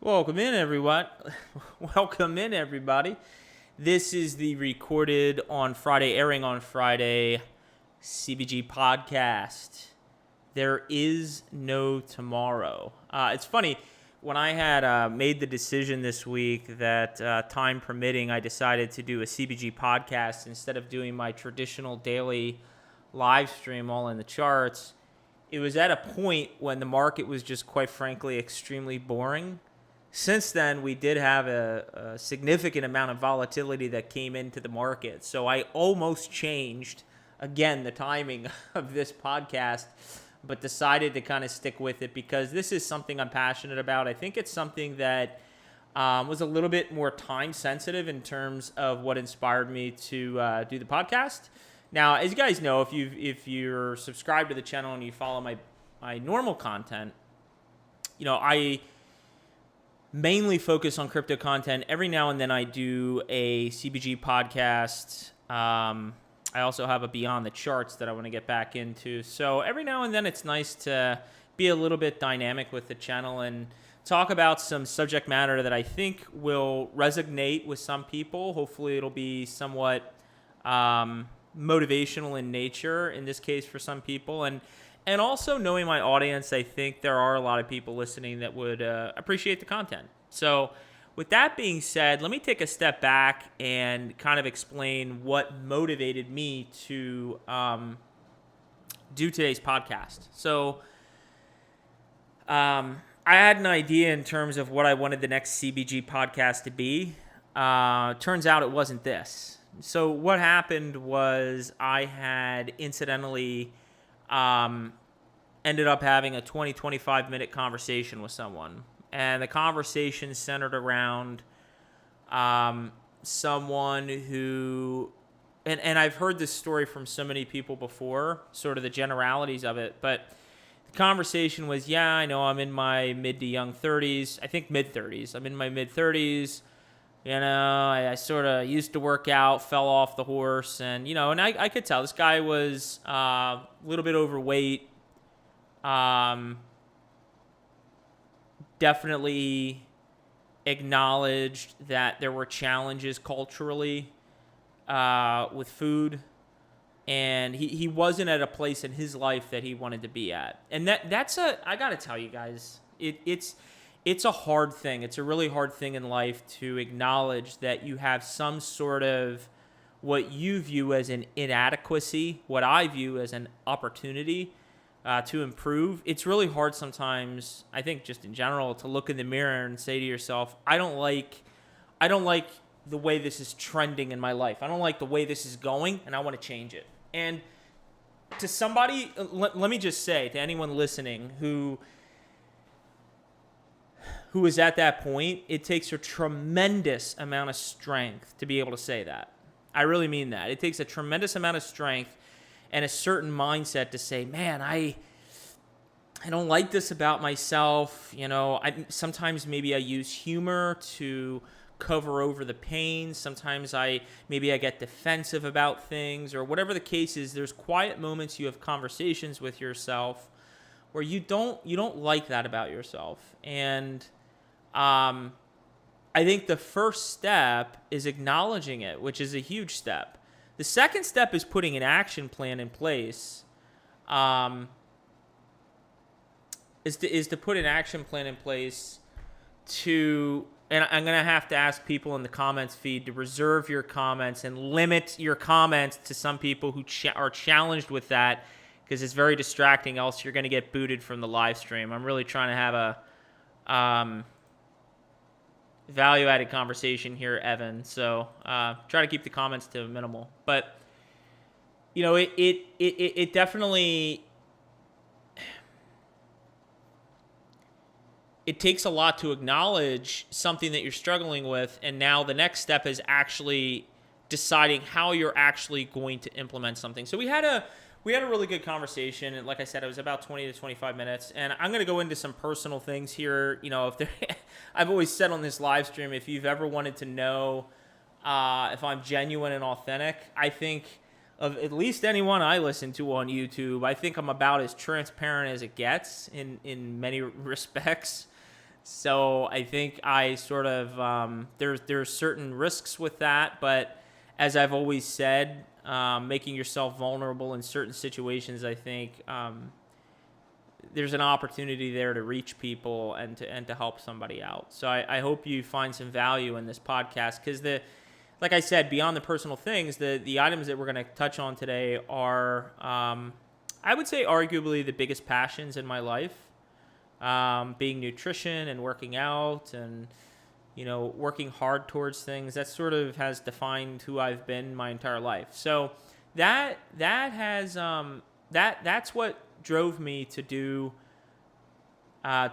Welcome in, everyone. Welcome in, everybody. This is the recorded on Friday, airing on Friday, CBG Podcast. There is no tomorrow. It's funny, when I had made the decision this week that time permitting, I decided to do a CBG Podcast instead of doing my traditional daily live stream all in the charts. It was at a point when the market was just, quite frankly, extremely boring. Since then, we did have a significant amount of volatility that came into the market. So I almost changed, again, the timing of this podcast, but decided to kind of stick with it because this is something I'm passionate about. I think it's something that was a little bit more time sensitive in terms of what inspired me to do the podcast. Now, as you guys know, if you're subscribed to the channel and you follow my normal content, I mainly focus on crypto content. Every now and then I do a CBG podcast. I also have a Beyond the Charts that I want to get back into. So every now and then it's nice to be a little bit dynamic with the channel and talk about some subject matter that I think will resonate with some people. Hopefully it'll be somewhat motivational in nature, in this case for some people. And also knowing my audience, I think there are a lot of people listening that would appreciate the content. So with that being said, let me take a step back and kind of explain what motivated me to do today's podcast. So I had an idea in terms of what I wanted the next CBG podcast to be. Turns out it wasn't this. So what happened was I had incidentally ended up having a 20-25 minute conversation with someone. And the conversation centered around someone who, and I've heard this story from so many people before, sort of the generalities of it, but the conversation was, yeah, I know I'm in my mid to young 30s, I think mid 30s. I'm in my mid 30s. I sort of used to work out, fell off the horse, and, and I could tell this guy was a little bit overweight, definitely acknowledged that there were challenges culturally with food, and he wasn't at a place in his life that he wanted to be at. And I got to tell you guys, it's a hard thing. It's a really hard thing in life to acknowledge that you have some sort of what you view as an inadequacy, what I view as an opportunity to improve. It's really hard sometimes, I think just in general, to look in the mirror and say to yourself, I don't like the way this is trending in my life. I don't like the way this is going, and I want to change it. And to somebody, let me just say, to anyone listening who is at that point, it takes a tremendous amount of strength to be able to say that. I really mean that. It takes a tremendous amount of strength and a certain mindset to say, man, I don't like this about myself. Sometimes maybe I use humor to cover over the pain. Sometimes I get defensive about things, or whatever the case is. There's quiet moments, you have conversations with yourself where you don't like that about yourself. And I think the first step is acknowledging it, which is a huge step. The second step is putting an action plan in place. Is to put an action plan in place and I'm going to have to ask people in the comments feed to reserve your comments and limit your comments to some people who are challenged with that, because it's very distracting, else you're going to get booted from the live stream. I'm really trying to have a value-added conversation here, Evan. So try to keep the comments to minimal. But, it definitely, it takes a lot to acknowledge something that you're struggling with. And now the next step is actually deciding how you're actually going to implement something. So we had a really good conversation, and like I said, it was about 20 to 25 minutes, and I'm going to go into some personal things here. I've always said on this live stream, if you've ever wanted to know if I'm genuine and authentic, I think of at least anyone I listen to on YouTube, I think I'm about as transparent as it gets in many respects. So I think I sort of, there's certain risks with that, but as I've always said, making yourself vulnerable in certain situations, I think there's an opportunity there to reach people and to help somebody out. So I hope you find some value in this podcast, because like I said, beyond the personal things, the items that we're going to touch on today are, I would say, arguably the biggest passions in my life. Being nutrition and working out and, working hard towards things. That sort of has defined who I've been my entire life. So that has, that's what drove me to do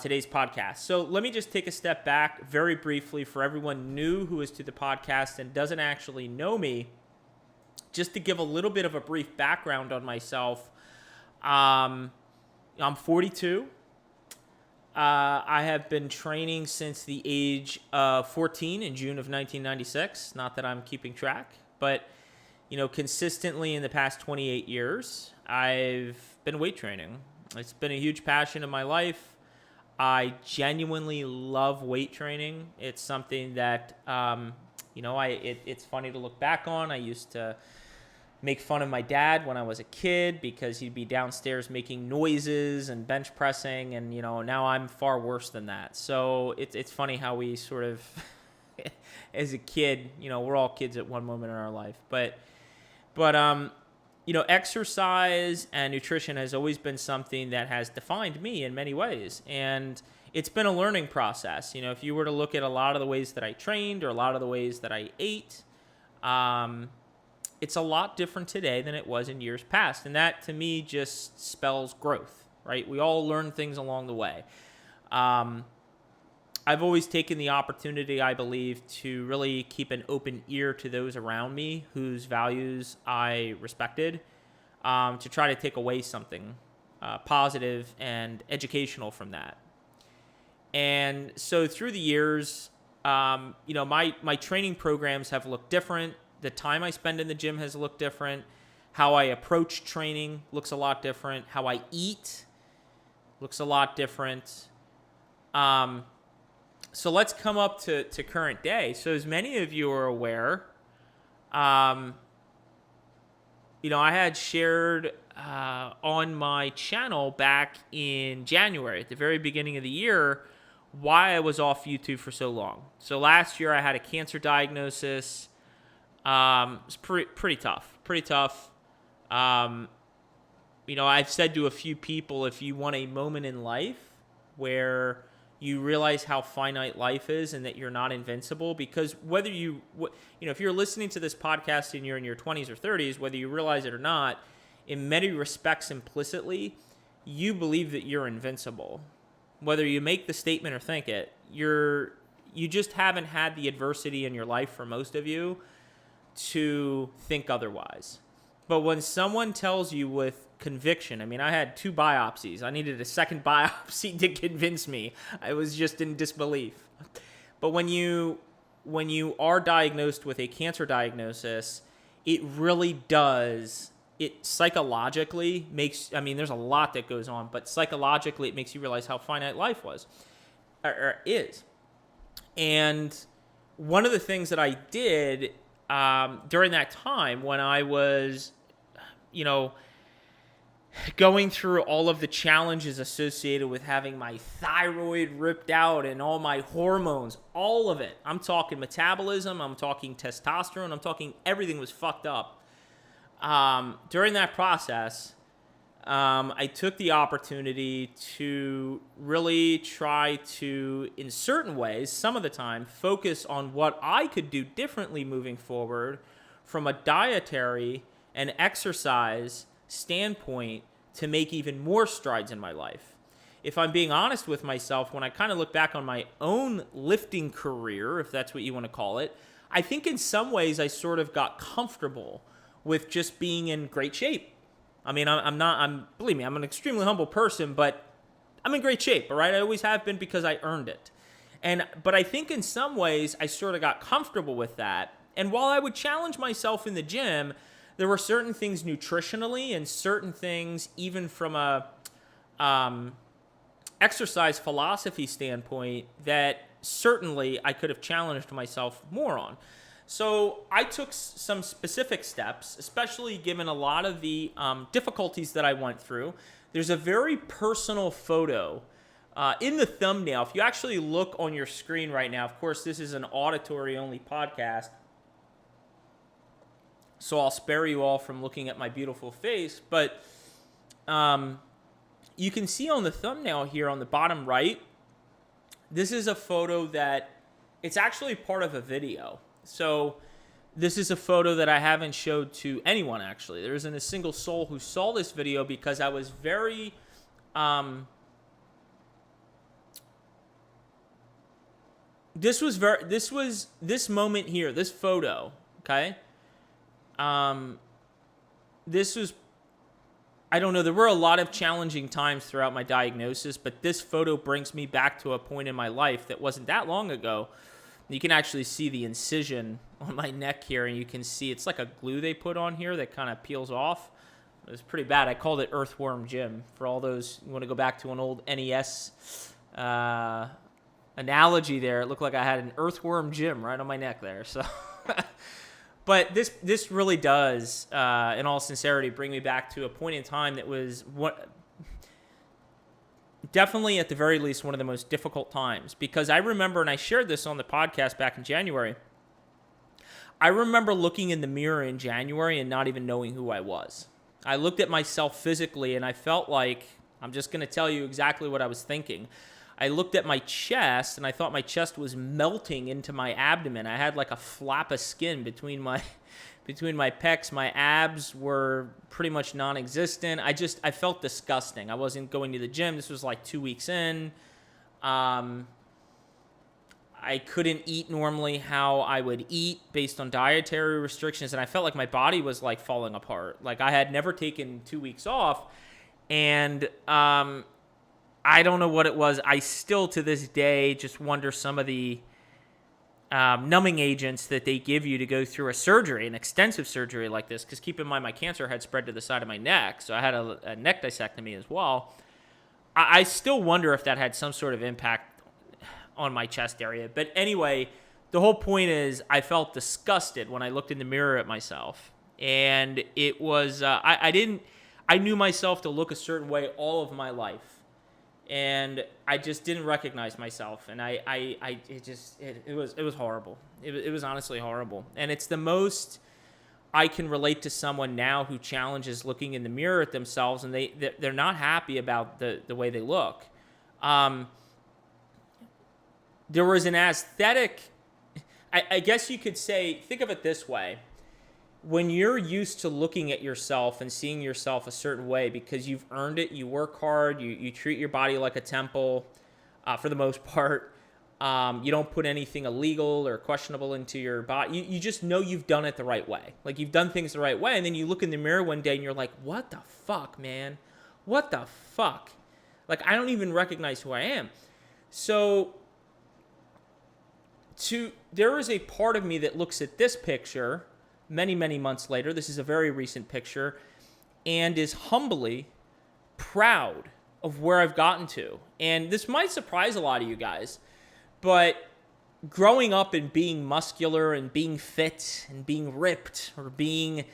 today's podcast. So let me just take a step back very briefly for everyone new who is to the podcast and doesn't actually know me, just to give a little bit of a brief background on myself. I'm 42. I have been training since the age of 14 in June of 1996. Not that I'm keeping track, but, consistently in the past 28 years, I've been weight training. It's been a huge passion of my life. I genuinely love weight training. It's something that, it's funny to look back on. I used to make fun of my dad when I was a kid because he'd be downstairs making noises and bench pressing, and now I'm far worse than that. So it's funny how we sort of as a kid, we're all kids at one moment in our life, but exercise and nutrition has always been something that has defined me in many ways, and it's been a learning process. If you were to look at a lot of the ways that I trained or a lot of the ways that I ate, it's a lot different today than it was in years past. And that, to me, just spells growth, right? We all learn things along the way. I've always taken the opportunity, I believe, to really keep an open ear to those around me whose values I respected, to try to take away something positive and educational from that. And so through the years, my training programs have looked different. The time I spend in the gym has looked different. How I approach training looks a lot different. How I eat looks a lot different. So let's come up to current day. So as many of you are aware, I had shared on my channel back in January, at the very beginning of the year, why I was off YouTube for so long. So last year I had a cancer diagnosis. It's pretty tough. I've said to a few people, if you want a moment in life where you realize how finite life is and that you're not invincible, because whether if you're listening to this podcast and you're in your 20s or 30s, whether you realize it or not, in many respects, implicitly, you believe that you're invincible. Whether you make the statement or think it, you just haven't had the adversity in your life, for most of you, to think otherwise. But when someone tells you with conviction, I had 2 biopsies. I needed a second biopsy to convince me. I was just in disbelief. But when you are diagnosed with a cancer diagnosis, it really does, it psychologically makes, there's a lot that goes on, but psychologically it makes you realize how finite life was, or is. And one of the things that I did during that time, when I was, going through all of the challenges associated with having my thyroid ripped out and all my hormones, all of it. I'm talking metabolism, I'm talking testosterone, I'm talking everything was fucked up. During that process, I took the opportunity to really try to, in certain ways, some of the time, focus on what I could do differently moving forward from a dietary and exercise standpoint to make even more strides in my life. If I'm being honest with myself, when I kind of look back on my own lifting career, if that's what you want to call it, I think in some ways I sort of got comfortable with just being in great shape. Believe me, I'm an extremely humble person, but I'm in great shape, all right? I always have been because I earned it. But I think in some ways I sort of got comfortable with that. And while I would challenge myself in the gym, there were certain things nutritionally and certain things even from a exercise philosophy standpoint that certainly I could have challenged myself more on. So I took some specific steps, especially given a lot of the difficulties that I went through. There's a very personal photo in the thumbnail. If you actually look on your screen right now, of course, this is an auditory-only podcast, so I'll spare you all from looking at my beautiful face. But you can see on the thumbnail here on the bottom right, this is a photo that it's actually part of a video. So this is a photo that I haven't showed to anyone, actually. There isn't a single soul who saw this video because I was very... This moment here, this photo, okay? This was... I don't know, there were a lot of challenging times throughout my diagnosis, but this photo brings me back to a point in my life that wasn't that long ago. You can actually see the incision on my neck here, and you can see it's like a glue they put on here that kind of peels off. It was pretty bad. I called it Earthworm Jim. For all those who want to go back to an old NES analogy there, it looked like I had an Earthworm Jim right on my neck there. So, but this really does, in all sincerity, bring me back to a point in time that was definitely, at the very least, one of the most difficult times. Because I remember, and I shared this on the podcast back in January, I remember looking in the mirror in January and not even knowing who I was. I looked at myself physically, and I felt like, I'm just going to tell you exactly what I was thinking. I looked at my chest, and I thought my chest was melting into my abdomen. I had like a flap of skin between my pecs. My abs were pretty much non-existent. I felt disgusting. I wasn't going to the gym. This was like 2 weeks in. I couldn't eat normally how I would eat based on dietary restrictions, and I felt like my body was like falling apart. Like I had never taken 2 weeks off, and I don't know what it was. I still to this day just wonder some of the numbing agents that they give you to go through a surgery, an extensive surgery like this, because keep in mind my cancer had spread to the side of my neck, so I had a neck discectomy as well. I still wonder if that had some sort of impact on my chest area. But anyway, the whole point is I felt disgusted when I looked in the mirror at myself, and it was I knew myself to look a certain way all of my life. And I just didn't recognize myself, and it was horrible. It was honestly horrible, and it's the most I can relate to someone now who challenges looking in the mirror at themselves, and they're not happy about the way they look. There was an aesthetic. I guess you could say, think of it this way. When you're used to looking at yourself and seeing yourself a certain way because you've earned it, you work hard, you treat your body like a temple for the most part. You don't put anything illegal or questionable into your body. You just know you've done it the right way. Like you've done things the right way, and then you look in the mirror one day and you're like, what the fuck, man? What the fuck? Like I don't even recognize who I am. So there is a part of me that looks at this picture many, many months later, this is a very recent picture, and is humbly proud of where I've gotten to. And this might surprise a lot of you guys, but growing up and being muscular and being fit and being ripped or being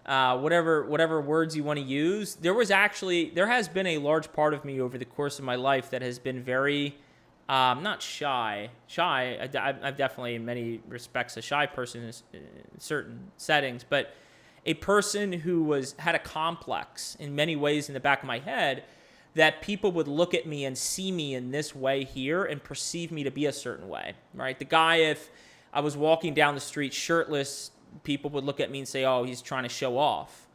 whatever words you want to use, there has been a large part of me over the course of my life that has been very not shy. I'm definitely in many respects a shy person in certain settings, but a person who had a complex in many ways in the back of my head that people would look at me and see me in this way here and perceive me to be a certain way, right? The guy, if I was walking down the street shirtless, people would look at me and say, oh, he's trying to show off.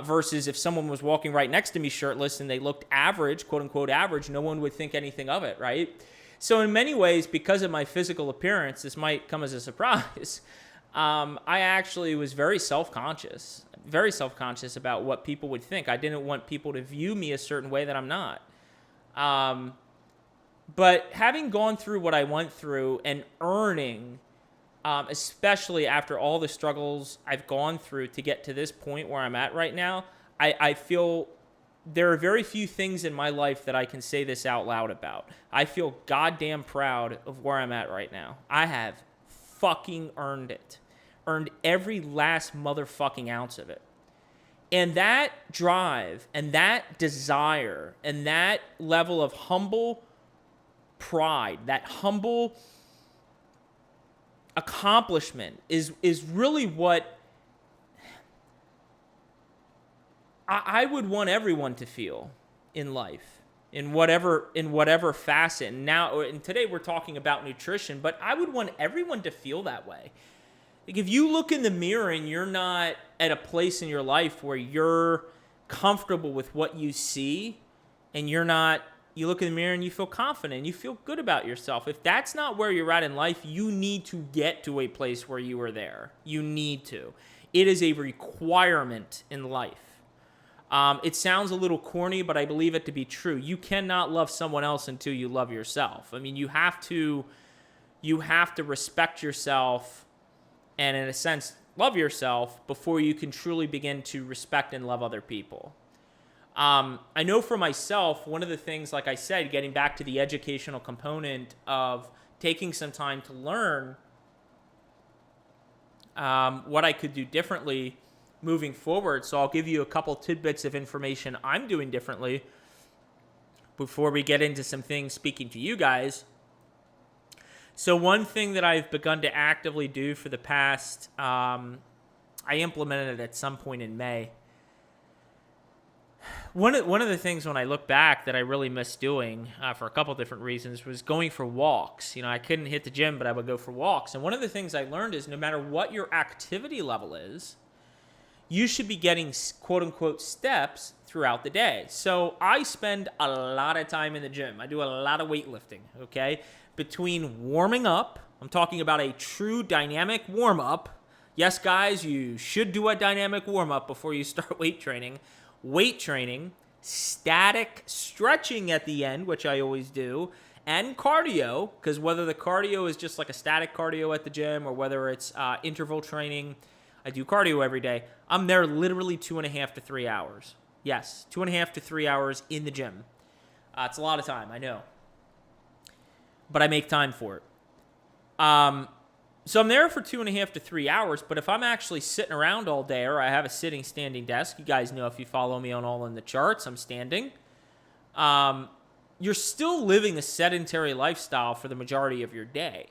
Versus if someone was walking right next to me shirtless and they looked average, quote unquote average, no one would think anything of it, right? So in many ways, because of my physical appearance, this might come as a surprise, I actually was very self-conscious about what people would think. I didn't want people to view me a certain way that I'm not. But having gone through what I went through and earning, especially after all the struggles I've gone through to get to this point where I'm at right now, I feel there are very few things in my life that I can say this out loud about. I feel goddamn proud of where I'm at right now. I have fucking earned it. Earned every last motherfucking ounce of it. And that drive and that desire and that level of humble pride, that humble accomplishment is really what I would want everyone to feel in life, in whatever facet. And today we're talking about nutrition, but I would want everyone to feel that way. Like if you look in the mirror and you're not at a place in your life where you're comfortable with what you see, and you look in the mirror and you feel confident, you feel good about yourself. If that's not where you're at in life, you need to get to a place where you are there. You need to. It is a requirement in life. It sounds a little corny, but I believe it to be true. You cannot love someone else until you love yourself. I mean, you have to respect yourself and, in a sense, love yourself before you can truly begin to respect and love other people. I know for myself, one of the things, like I said, getting back to the educational component of taking some time to learn what I could do differently moving forward. So I'll give you a couple tidbits of information I'm doing differently before we get into some things speaking to you guys. So one thing that I've begun to actively do for the past, I implemented it at some point in May. One of the things when I look back that I really missed doing for a couple different reasons was going for walks. You know, I couldn't hit the gym, but I would go for walks. And one of the things I learned is no matter what your activity level is, you should be getting quote-unquote steps throughout the day. So I spend a lot of time in the gym. I do a lot of weightlifting, okay? Between warming up, I'm talking about a true dynamic warm-up. Yes, guys, you should do a dynamic warm-up before you start weight training, static stretching at the end, which I always do, and cardio, because whether the cardio is just like a static cardio at the gym or whether it's interval training, I do cardio every day. I'm there literally 2.5 to 3 hours. Yes, 2.5 to 3 hours in the gym. It's a lot of time, I know. But I make time for it. So I'm there for 2.5 to 3 hours, but if I'm actually sitting around all day or I have a sitting, standing desk, you guys know if you follow me on all in the charts, I'm standing. You're still living a sedentary lifestyle for the majority of your day,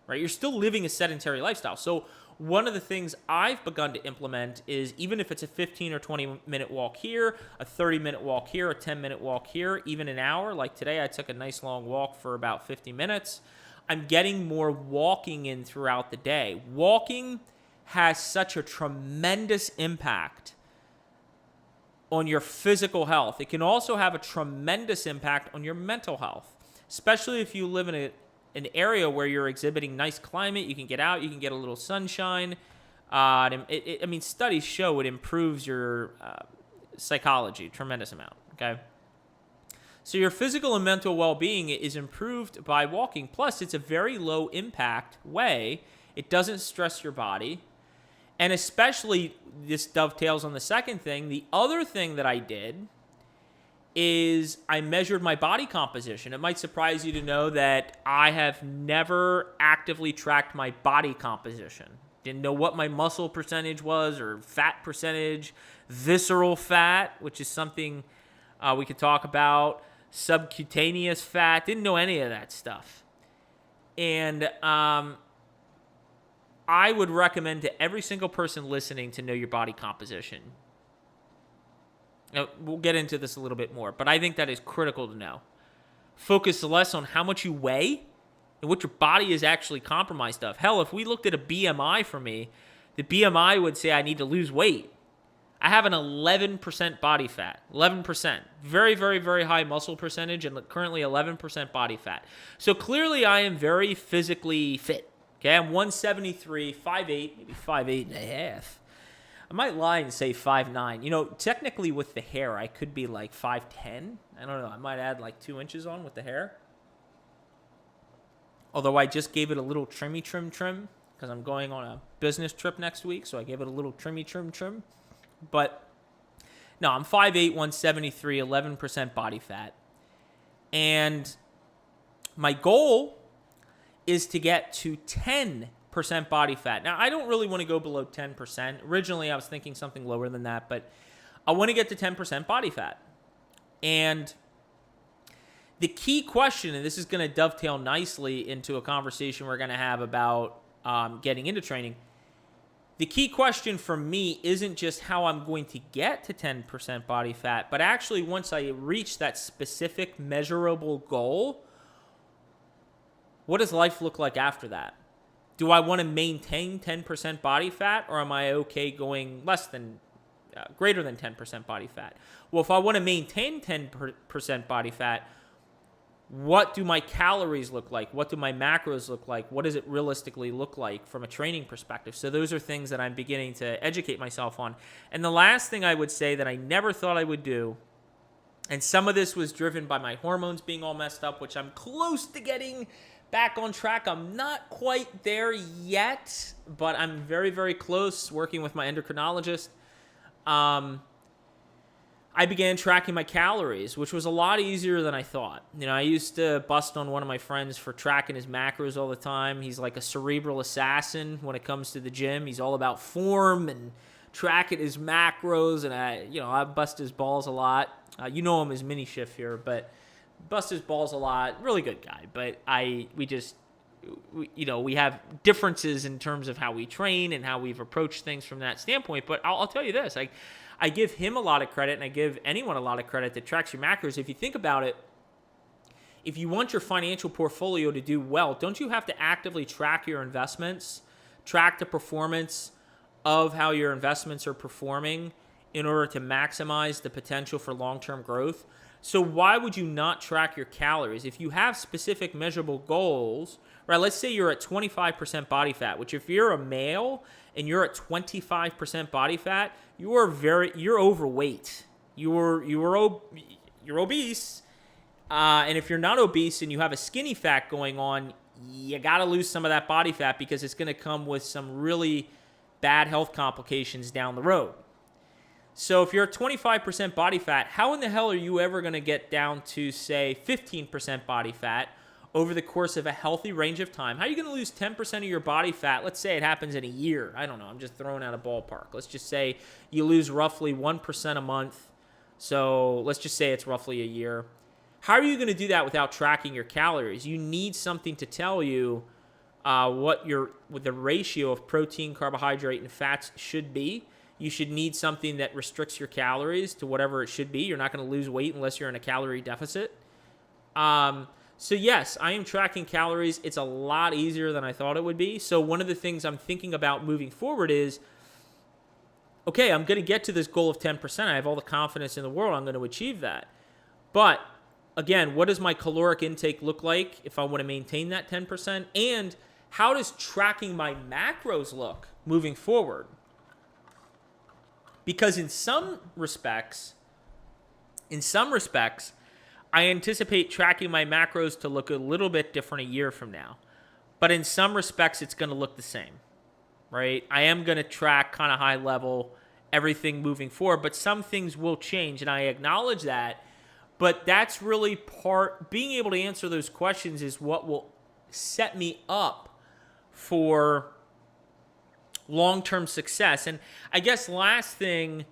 right? You're still living a sedentary lifestyle. So one of the things I've begun to implement is even if it's a 15 or 20 minute walk here, a 30-minute walk here, a 10-minute walk here, even an hour. Like today, I took a nice long walk for about 50 minutes. I'm getting more walking in throughout the day. Walking has such a tremendous impact on your physical health. It can also have a tremendous impact on your mental health, especially if you live in an area where you're exhibiting nice climate. You can get out, you can get a little sunshine. Studies show it improves your psychology a tremendous amount, okay? So your physical and mental well-being is improved by walking. Plus, it's a very low-impact way. It doesn't stress your body. And especially, this dovetails on the second thing. The other thing that I did is I measured my body composition. It might surprise you to know that I have never actively tracked my body composition. Didn't know what my muscle percentage was or fat percentage, visceral fat, which is something we could talk about, subcutaneous fat. Didn't know any of that stuff. And I would recommend to every single person listening to know your body composition. Now, we'll get into this a little bit more, but I think that is critical to know. Focus less on how much you weigh and what your body is actually compromised of. Hell, if we looked at a BMI for me, the BMI would say I need to lose weight. I have an 11% body fat, 11%. Very, very, very high muscle percentage and currently 11% body fat. So clearly I am very physically fit. Okay, I'm 173, 5'8", maybe 5'8 and a half. I might lie and say 5'9". You know, technically with the hair, I could be like 5'10". I don't know. I might add like 2 inches on with the hair. Although I just gave it a little trim because I'm going on a business trip next week, so I gave it a little trim. But No, I'm 5'8", 173, 11% body fat. And my goal is to get to 10% body fat. Now, I don't really want to go below 10%. Originally, I was thinking something lower than that, but I want to get to 10% body fat. And the key question, and this is going to dovetail nicely into a conversation we're going to have about getting into training. The key question for me isn't just how I'm going to get to 10% body fat, but actually once I reach that specific measurable goal, what does life look like after that? Do I want to maintain 10% body fat, or am I okay going greater than 10% body fat? Well, if I want to maintain 10% body fat, what do my calories look like? What do my macros look like? What does it realistically look like from a training perspective? So those are things that I'm beginning to educate myself on. And the last thing I would say that I never thought I would do, and some of this was driven by my hormones being all messed up, which I'm close to getting back on track. I'm not quite there yet, but I'm very, very close working with my endocrinologist. I began tracking my calories, which was a lot easier than I thought. I used to bust on one of my friends for tracking his macros all the time. He's like a cerebral assassin when it comes to the gym. He's all about form and tracking his macros, and I bust his balls a lot. You know him as Mini Shift here, but bust his balls a lot. Really good guy, but we have differences in terms of how we train and how we've approached things from that standpoint. But I'll tell you this, I give him a lot of credit, and I give anyone a lot of credit that tracks your macros. If you think about it, if you want your financial portfolio to do well, don't you have to actively track your investments, track the performance of how your investments are performing in order to maximize the potential for long-term growth? So why would you not track your calories? If you have specific measurable goals, right? Let's say you're at 25% body fat, which if you're a male and you're at 25% body fat, you're overweight. You're obese. And if you're not obese and you have a skinny fat going on, you got to lose some of that body fat because it's going to come with some really bad health complications down the road. So if you're at 25% body fat, how in the hell are you ever going to get down to, say, 15% body fat over the course of a healthy range of time? How are you going to lose 10% of your body fat? Let's say it happens in a year. I don't know. I'm just throwing out a ballpark. Let's just say you lose roughly 1% a month. So let's just say it's roughly a year. How are you going to do that without tracking your calories? You need something to tell you what the ratio of protein, carbohydrate, and fats should be. You should need something that restricts your calories to whatever it should be. You're not going to lose weight unless you're in a calorie deficit. So yes, I am tracking calories. It's a lot easier than I thought it would be. So one of the things I'm thinking about moving forward is, okay, I'm going to get to this goal of 10%. I have all the confidence in the world I'm going to achieve that. But again, what does my caloric intake look like if I want to maintain that 10%? And how does tracking my macros look moving forward? Because in some respects, I anticipate tracking my macros to look a little bit different a year from now. But in some respects, it's going to look the same, right? I am going to track kind of high level everything moving forward, but some things will change, and I acknowledge that. But that's really being able to answer those questions is what will set me up for long-term success. And I guess last thing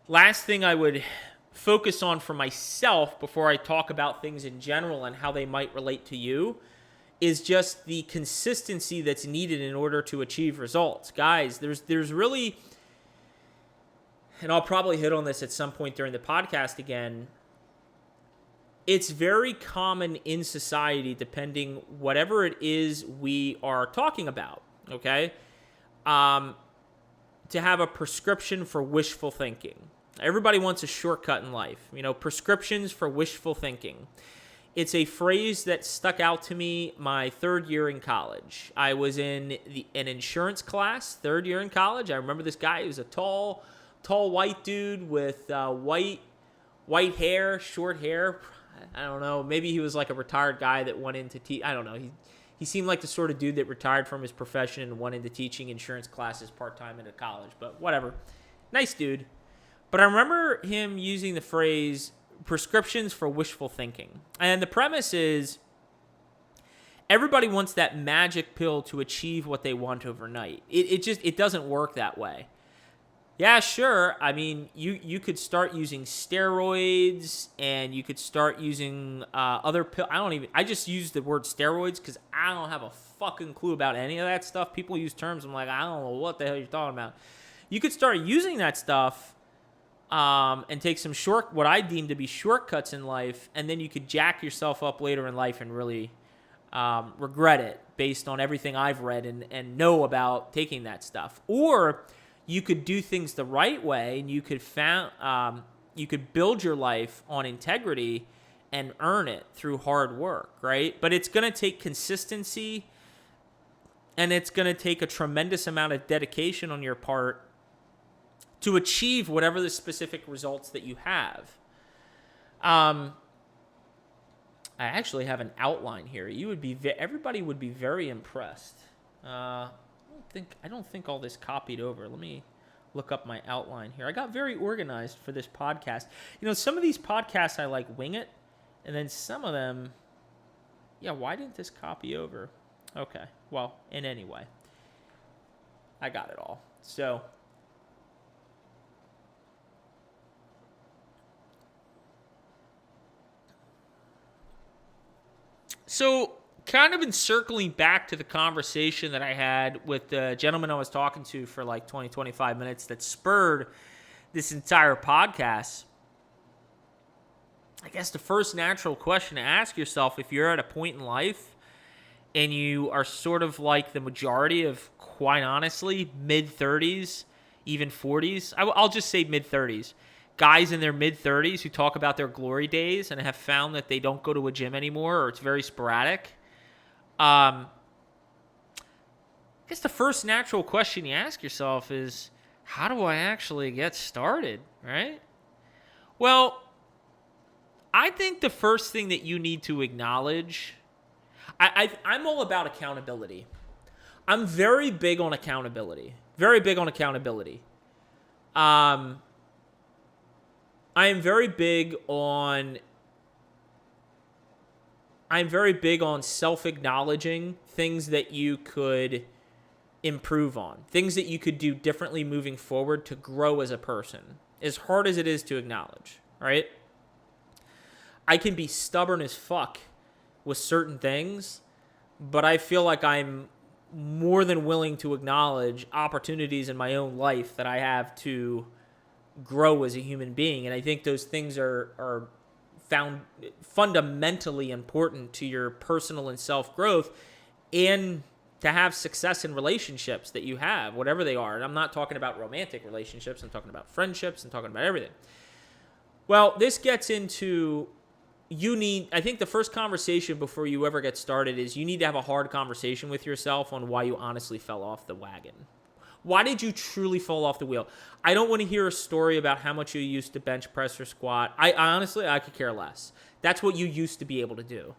I would focus on for myself before I talk about things in general and how they might relate to you is just the consistency that's needed in order to achieve results. Guys, there's really, and I'll probably hit on this at some point during the podcast again, it's very common in society, depending whatever it is we are talking about, okay? To have a prescription for wishful thinking. Everybody wants a shortcut in life. Prescriptions for wishful thinking. It's a phrase that stuck out to me my third year in college. I was in an insurance class, third year in college. I remember this guy. He was a tall white dude with white hair, short hair. I don't know. Maybe he was like a retired guy that went into I don't know. He seemed like the sort of dude that retired from his profession and went into teaching insurance classes part-time at a college, but whatever. Nice dude. But I remember him using the phrase prescriptions for wishful thinking. And the premise is everybody wants that magic pill to achieve what they want overnight. It doesn't work that way. Yeah, sure. I mean, you could start using steroids, and you could start using other pills. I just use the word steroids because I don't have a fucking clue about any of that stuff. People use terms, I'm like, I don't know what the hell you're talking about. You could start using that stuff and take some what I deem to be shortcuts in life, and then you could jack yourself up later in life and really regret it based on everything I've read and know about taking that stuff. Or you could do things the right way, and you could build your life on integrity and earn it through hard work, right? But it's going to take consistency, and it's going to take a tremendous amount of dedication on your part to achieve whatever the specific results that you have. I actually have an outline here. Everybody would be very impressed. I don't think all this copied over. Let me look up my outline here. I got very organized for this podcast. Some of these podcasts I like wing it, and then some of them, why didn't this copy over? Okay, well, in any way, I got it all. So kind of in circling back to the conversation that I had with the gentleman I was talking to for like 20, 25 minutes that spurred this entire podcast, I guess the first natural question to ask yourself, if you're at a point in life and you are sort of like the majority of, quite honestly, mid-30s, even 40s, I'll just say mid-30s, guys in their mid-30s who talk about their glory days and have found that they don't go to a gym anymore, or it's very sporadic. I guess the first natural question you ask yourself is, how do I actually get started, right? Well, I think the first thing that you need to acknowledge, I'm all about accountability. I'm very big on accountability. Very big on accountability. I am very big on self-acknowledging things that you could improve on, things that you could do differently moving forward to grow as a person, as hard as it is to acknowledge, right? I can be stubborn as fuck with certain things, but I feel like I'm more than willing to acknowledge opportunities in my own life that I have to grow as a human being. And I think those things are found fundamentally important to your personal and self-growth and to have success in relationships that you have, whatever they are. And I'm not talking about romantic relationships. I'm talking about friendships. I'm talking about everything. Well, this gets into I think the first conversation before you ever get started is you need to have a hard conversation with yourself on why you honestly fell off the wagon. Why did you truly fall off the wheel? I don't want to hear a story about how much you used to bench press or squat. I honestly could care less. That's what you used to be able to do,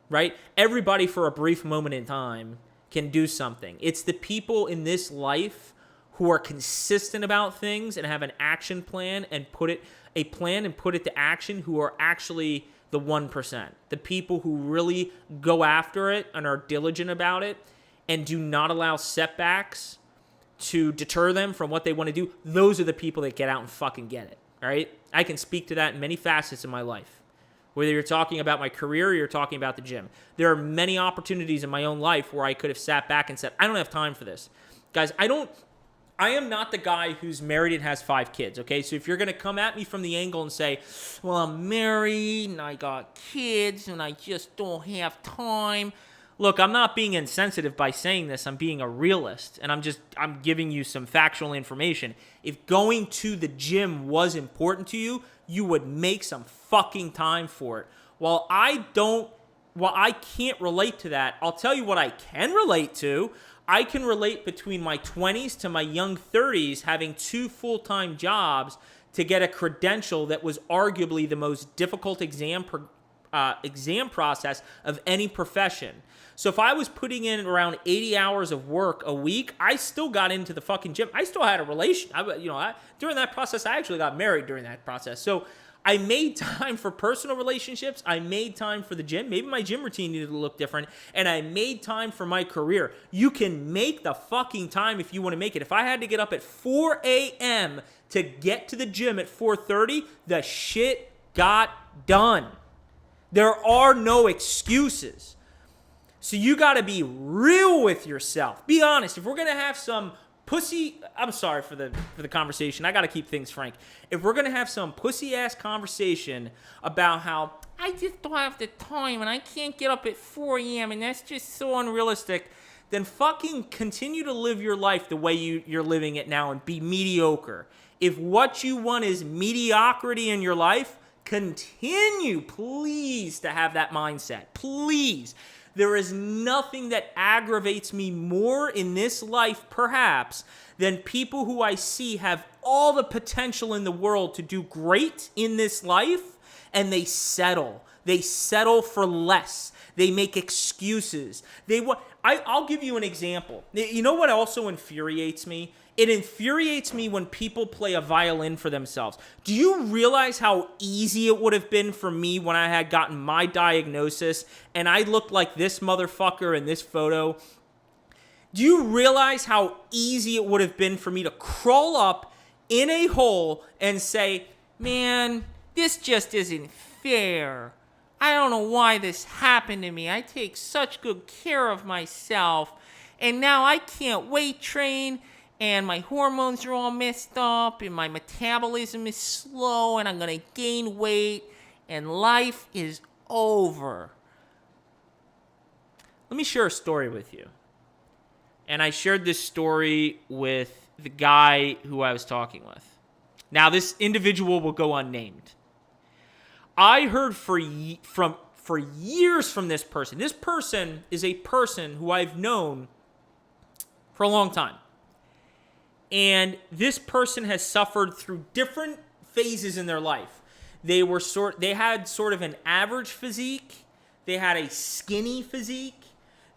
right? Everybody for a brief moment in time can do something. It's the people in this life who are consistent about things and have an action plan and put it to action, who are actually the 1%. The people who really go after it and are diligent about it and do not allow setbacks to deter them from what they want to do. Those are the people that get out and fucking get it, right? I can speak to that in many facets of my life. Whether you're talking about my career or you're talking about the gym. There are many opportunities in my own life where I could have sat back and said, I don't have time for this. Guys, I am not the guy who's married and has 5 kids, okay? So if you're going to come at me from the angle and say, well, I'm married and I got kids and I just don't have time. Look, I'm not being insensitive by saying this. I'm being a realist, and I'm giving you some factual information. If going to the gym was important to you, you would make some fucking time for it. While I can't relate to that, I'll tell you what I can relate to. I can relate between my 20s to my young 30s having 2 full-time jobs to get a credential that was arguably the most difficult exam exam process of any profession. So if I was putting in around 80 hours of work a week, I still got into the fucking gym. I still had a relation. During that process, I actually got married during that process. So I made time for personal relationships. I made time for the gym. Maybe my gym routine needed to look different. And I made time for my career. You can make the fucking time if you want to make it. If I had to get up at 4 a.m. to get to the gym at 4:30, the shit got done. There are no excuses. So you got to be real with yourself. Be honest. If we're going to have some I'm sorry for the conversation. I got to keep things frank. If we're going to have some pussy-ass conversation about how I just don't have the time and I can't get up at 4 a.m. and that's just so unrealistic, then fucking continue to live your life the way you're living it now and be mediocre. If what you want is mediocrity in your life, continue, please, to have that mindset. Please. There is nothing that aggravates me more in this life, perhaps, than people who I see have all the potential in the world to do great in this life, and they settle. They settle for less. They make excuses. I'll give you an example. You know what also infuriates me? It infuriates me when people play a violin for themselves. Do you realize how easy it would have been for me when I had gotten my diagnosis and I looked like this motherfucker in this photo? Do you realize how easy it would have been for me to crawl up in a hole and say, man, this just isn't fair. I don't know why this happened to me. I take such good care of myself, and now I can't weight train, and my hormones are all messed up, and my metabolism is slow, and I'm going to gain weight, and life is over. Let me share a story with you. And I shared this story with the guy who I was talking with. Now, this individual will go unnamed. I heard for years from this person. This person is a person who I've known for a long time. And this person has suffered through different phases in their life. They had sort of an average physique. They had a skinny physique.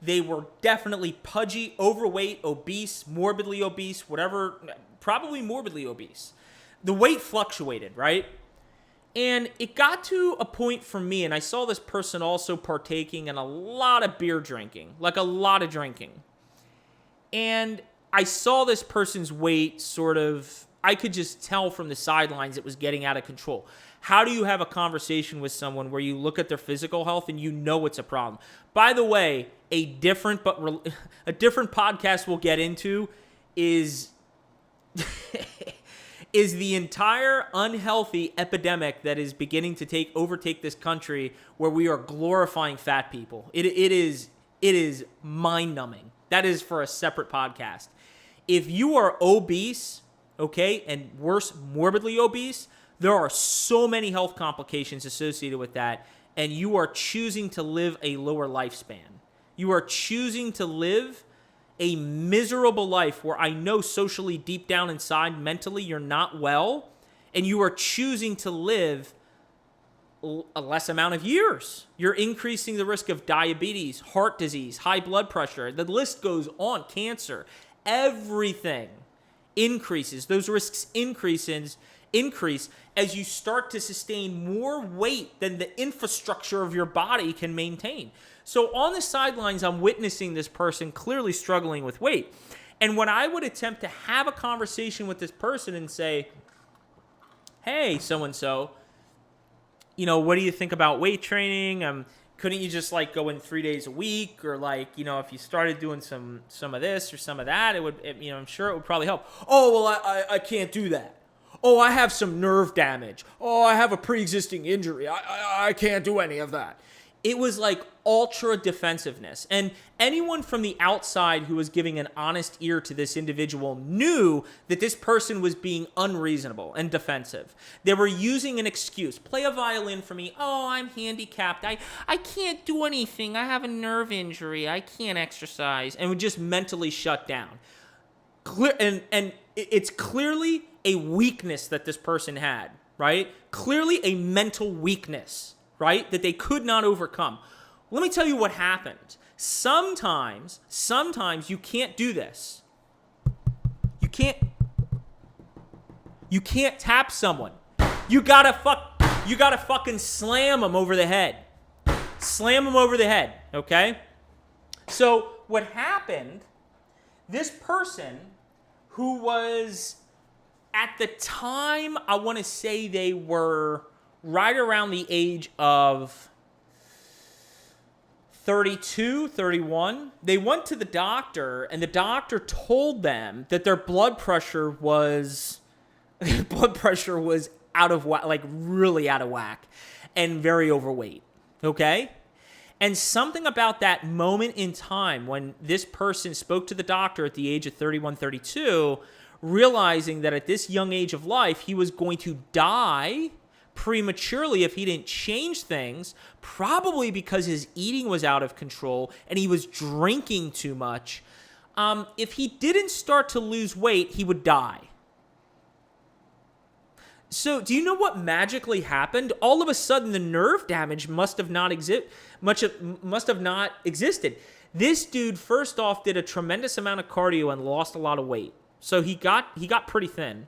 They were definitely pudgy, overweight, obese, morbidly obese, whatever, probably morbidly obese. The weight fluctuated, right? And it got to a point for me, and I saw this person also partaking in a lot of beer drinking, like a lot of drinking. And I saw this person's weight sort of, I could just tell from the sidelines it was getting out of control. How do you have a conversation with someone where you look at their physical health and you know it's a problem? By the way, a different podcast we'll get into is the entire unhealthy epidemic that is beginning to overtake this country, where we are glorifying fat people. It is mind-numbing. That is for a separate podcast. If you are obese, okay, and worse, morbidly obese, there are so many health complications associated with that, and you are choosing to live a lower lifespan. You are choosing to live a miserable life where I know socially, deep down inside, mentally, you're not well, and you are choosing to live a less amount of years. You're increasing the risk of diabetes, heart disease, high blood pressure. The list goes on. Cancer. Everything increases. Those risks increase as you start to sustain more weight than the infrastructure of your body can maintain. So on the sidelines, I'm witnessing this person clearly struggling with weight. And when I would attempt to have a conversation with this person and say, hey, so-and-so, what do you think about weight training? Couldn't you just go in 3 days a week? Or if you started doing some of this or some of that, I'm sure it would probably help. Oh, well, I can't do that. Oh, I have some nerve damage. Oh, I have a pre-existing injury. I can't do any of that. It was ultra defensiveness. And anyone from the outside who was giving an honest ear to this individual knew that this person was being unreasonable and defensive. They were using an excuse. Play a violin for me. Oh, I'm handicapped. I can't do anything. I have a nerve injury. I can't exercise. And would just mentally shut down. And it's clearly a weakness that this person had, right? Clearly a mental weakness, right? right? That they could not overcome. Let me tell you what happened. Sometimes you can't do this. You can't tap someone. You gotta fucking slam them over the head. Slam them over the head, okay? So what happened, this person who was at the time, I want to say they were right around the age of 32, 31. They went to the doctor, and the doctor told them that their blood pressure was out of whack, like really out of whack, and very overweight. Okay? And something about that moment in time when this person spoke to the doctor at the age of 31, 32, realizing that at this young age of life, he was going to die prematurely if he didn't change things, probably because his eating was out of control and he was drinking too much. If he didn't start to lose weight, he would die. So do you know what magically happened? All of a sudden, the nerve damage must have not existed. This dude, first off, did a tremendous amount of cardio and lost a lot of weight. So he got pretty thin.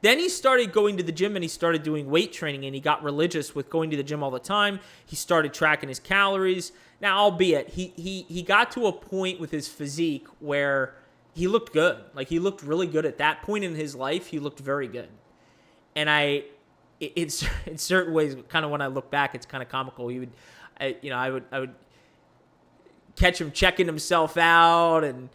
Then he started going to the gym and he started doing weight training, and he got religious with going to the gym all the time. He started tracking his calories. Now, albeit, he got to a point with his physique where he looked good. Like, he looked really good at that point in his life. He looked very good. And it's in certain ways, kind of when I look back, it's kind of comical. I would catch him checking himself out and,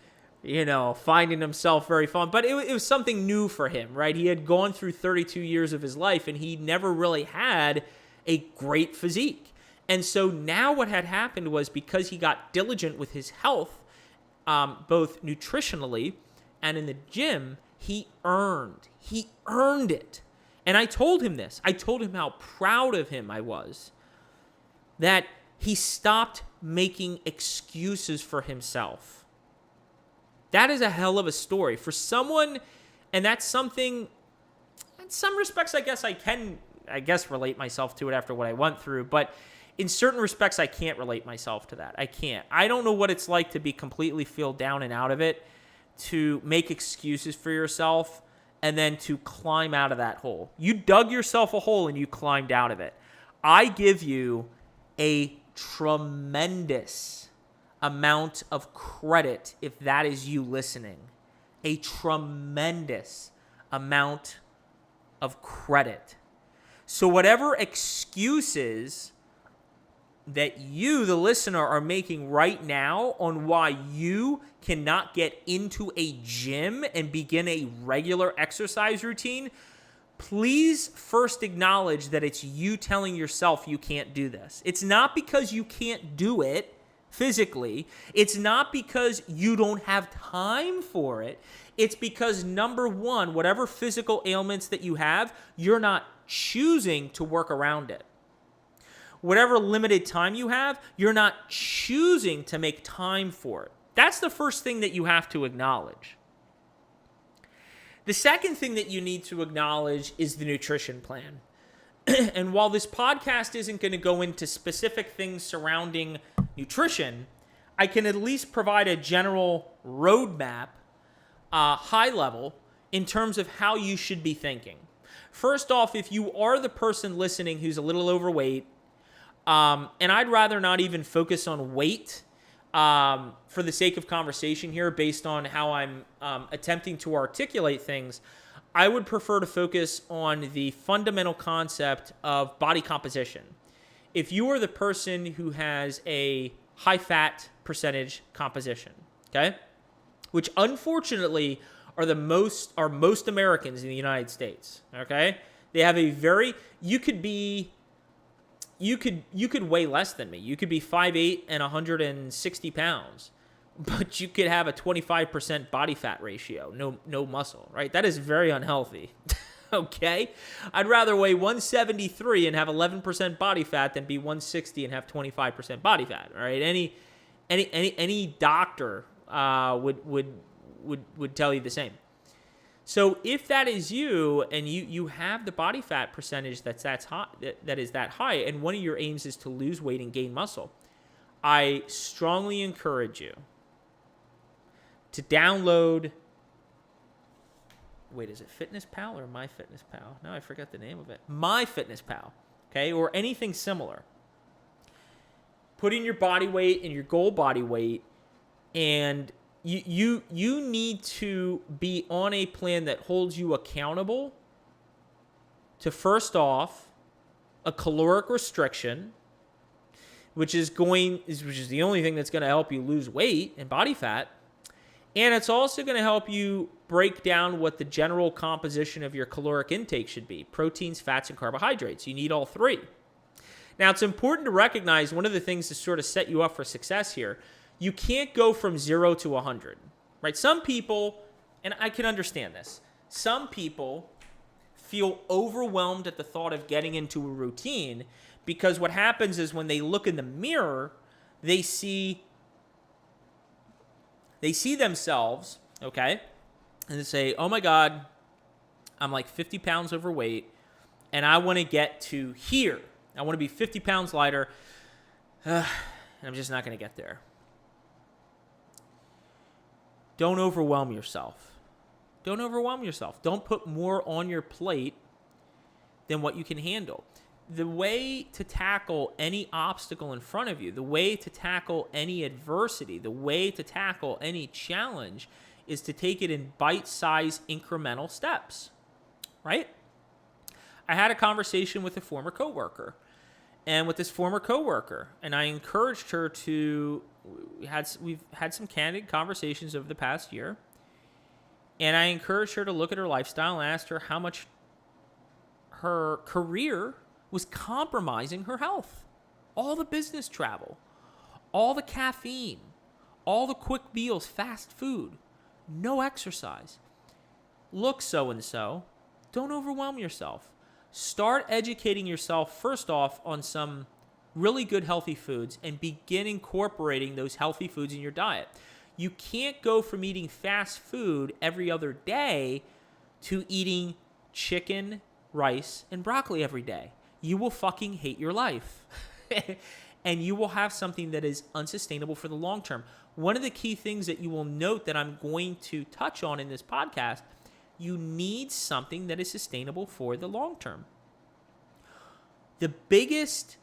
finding himself very fun. But it was something new for him, right? He had gone through 32 years of his life, and he never really had a great physique. And so now what had happened was, because he got diligent with his health, both nutritionally and in the gym, he earned it. And I told him this. I told him how proud of him I was, that he stopped making excuses for himself. That is a hell of a story for someone, and that's something, in some respects, I guess relate myself to it after what I went through, but in certain respects, I can't relate myself to that. I can't. I don't know what it's like to be completely feel down and out of it, to make excuses for yourself, and then to climb out of that hole. You dug yourself a hole and you climbed out of it. I give you a tremendous amount of credit if that is you listening. A tremendous amount of credit. So whatever excuses that you, the listener, are making right now on why you cannot get into a gym and begin a regular exercise routine, please first acknowledge that it's you telling yourself you can't do this. It's not because you can't do it physically. It's not because you don't have time for it. It's because, number one, whatever physical ailments that you have, you're not choosing to work around it. Whatever limited time you have, you're not choosing to make time for it. That's the first thing that you have to acknowledge. The second thing that you need to acknowledge is the nutrition plan. And while this podcast isn't going to go into specific things surrounding nutrition, I can at least provide a general roadmap, high level, in terms of how you should be thinking. First off, if you are the person listening who's a little overweight, and I'd rather not even focus on weight for the sake of conversation here based on how I'm attempting to articulate things, I would prefer to focus on the fundamental concept of body composition. If you are the person who has a high fat percentage composition, okay, which unfortunately are most Americans in the United States, okay, they have a very, you could weigh less than me. You could be 5'8" and 160 pounds, but you could have a 25% body fat ratio, no muscle, right? That is very unhealthy, okay? I'd rather weigh 173 and have 11% body fat than be 160 and have 25% body fat, all right? Any doctor would tell you the same. So if that is you and you have the body fat percentage that's high, that is that high, and one of your aims is to lose weight and gain muscle, I strongly encourage you to download. Wait, is it FitnessPal or MyFitnessPal? No, I forgot the name of it. MyFitnessPal, okay, or anything similar. Put in your body weight and your goal body weight, and you need to be on a plan that holds you accountable to, first off, a caloric restriction, which is the only thing that's going to help you lose weight and body fat. And it's also going to help you break down what the general composition of your caloric intake should be: proteins, fats, and carbohydrates. You need all three. Now, it's important to recognize one of the things to sort of set you up for success here. You can't go from 0 to 100, right? Some people, and I can understand this, some people feel overwhelmed at the thought of getting into a routine, because what happens is when they look in the mirror, they see themselves, okay, and they say, oh my God, I'm like 50 pounds overweight, and I want to get to here. I want to be 50 pounds lighter, and I'm just not going to get there. Don't overwhelm yourself. Don't overwhelm yourself. Don't put more on your plate than what you can handle. The way to tackle any obstacle in front of you, the way to tackle any adversity, the way to tackle any challenge is to take it in bite-sized incremental steps, right? I had a conversation with a former coworker, and I encouraged her to, we've had some candid conversations over the past year, and I encouraged her to look at her lifestyle and asked her how much her career was compromising her health. All the business travel, all the caffeine, all the quick meals, fast food, no exercise. Look, so-and-so, don't overwhelm yourself. Start educating yourself, first off, on some really good healthy foods, and begin incorporating those healthy foods in your diet. You can't go from eating fast food every other day to eating chicken, rice, and broccoli every day. You will fucking hate your life. And you will have something that is unsustainable for the long term. One of the key things that you will note that I'm going to touch on in this podcast, you need something that is sustainable for the long term. The biggest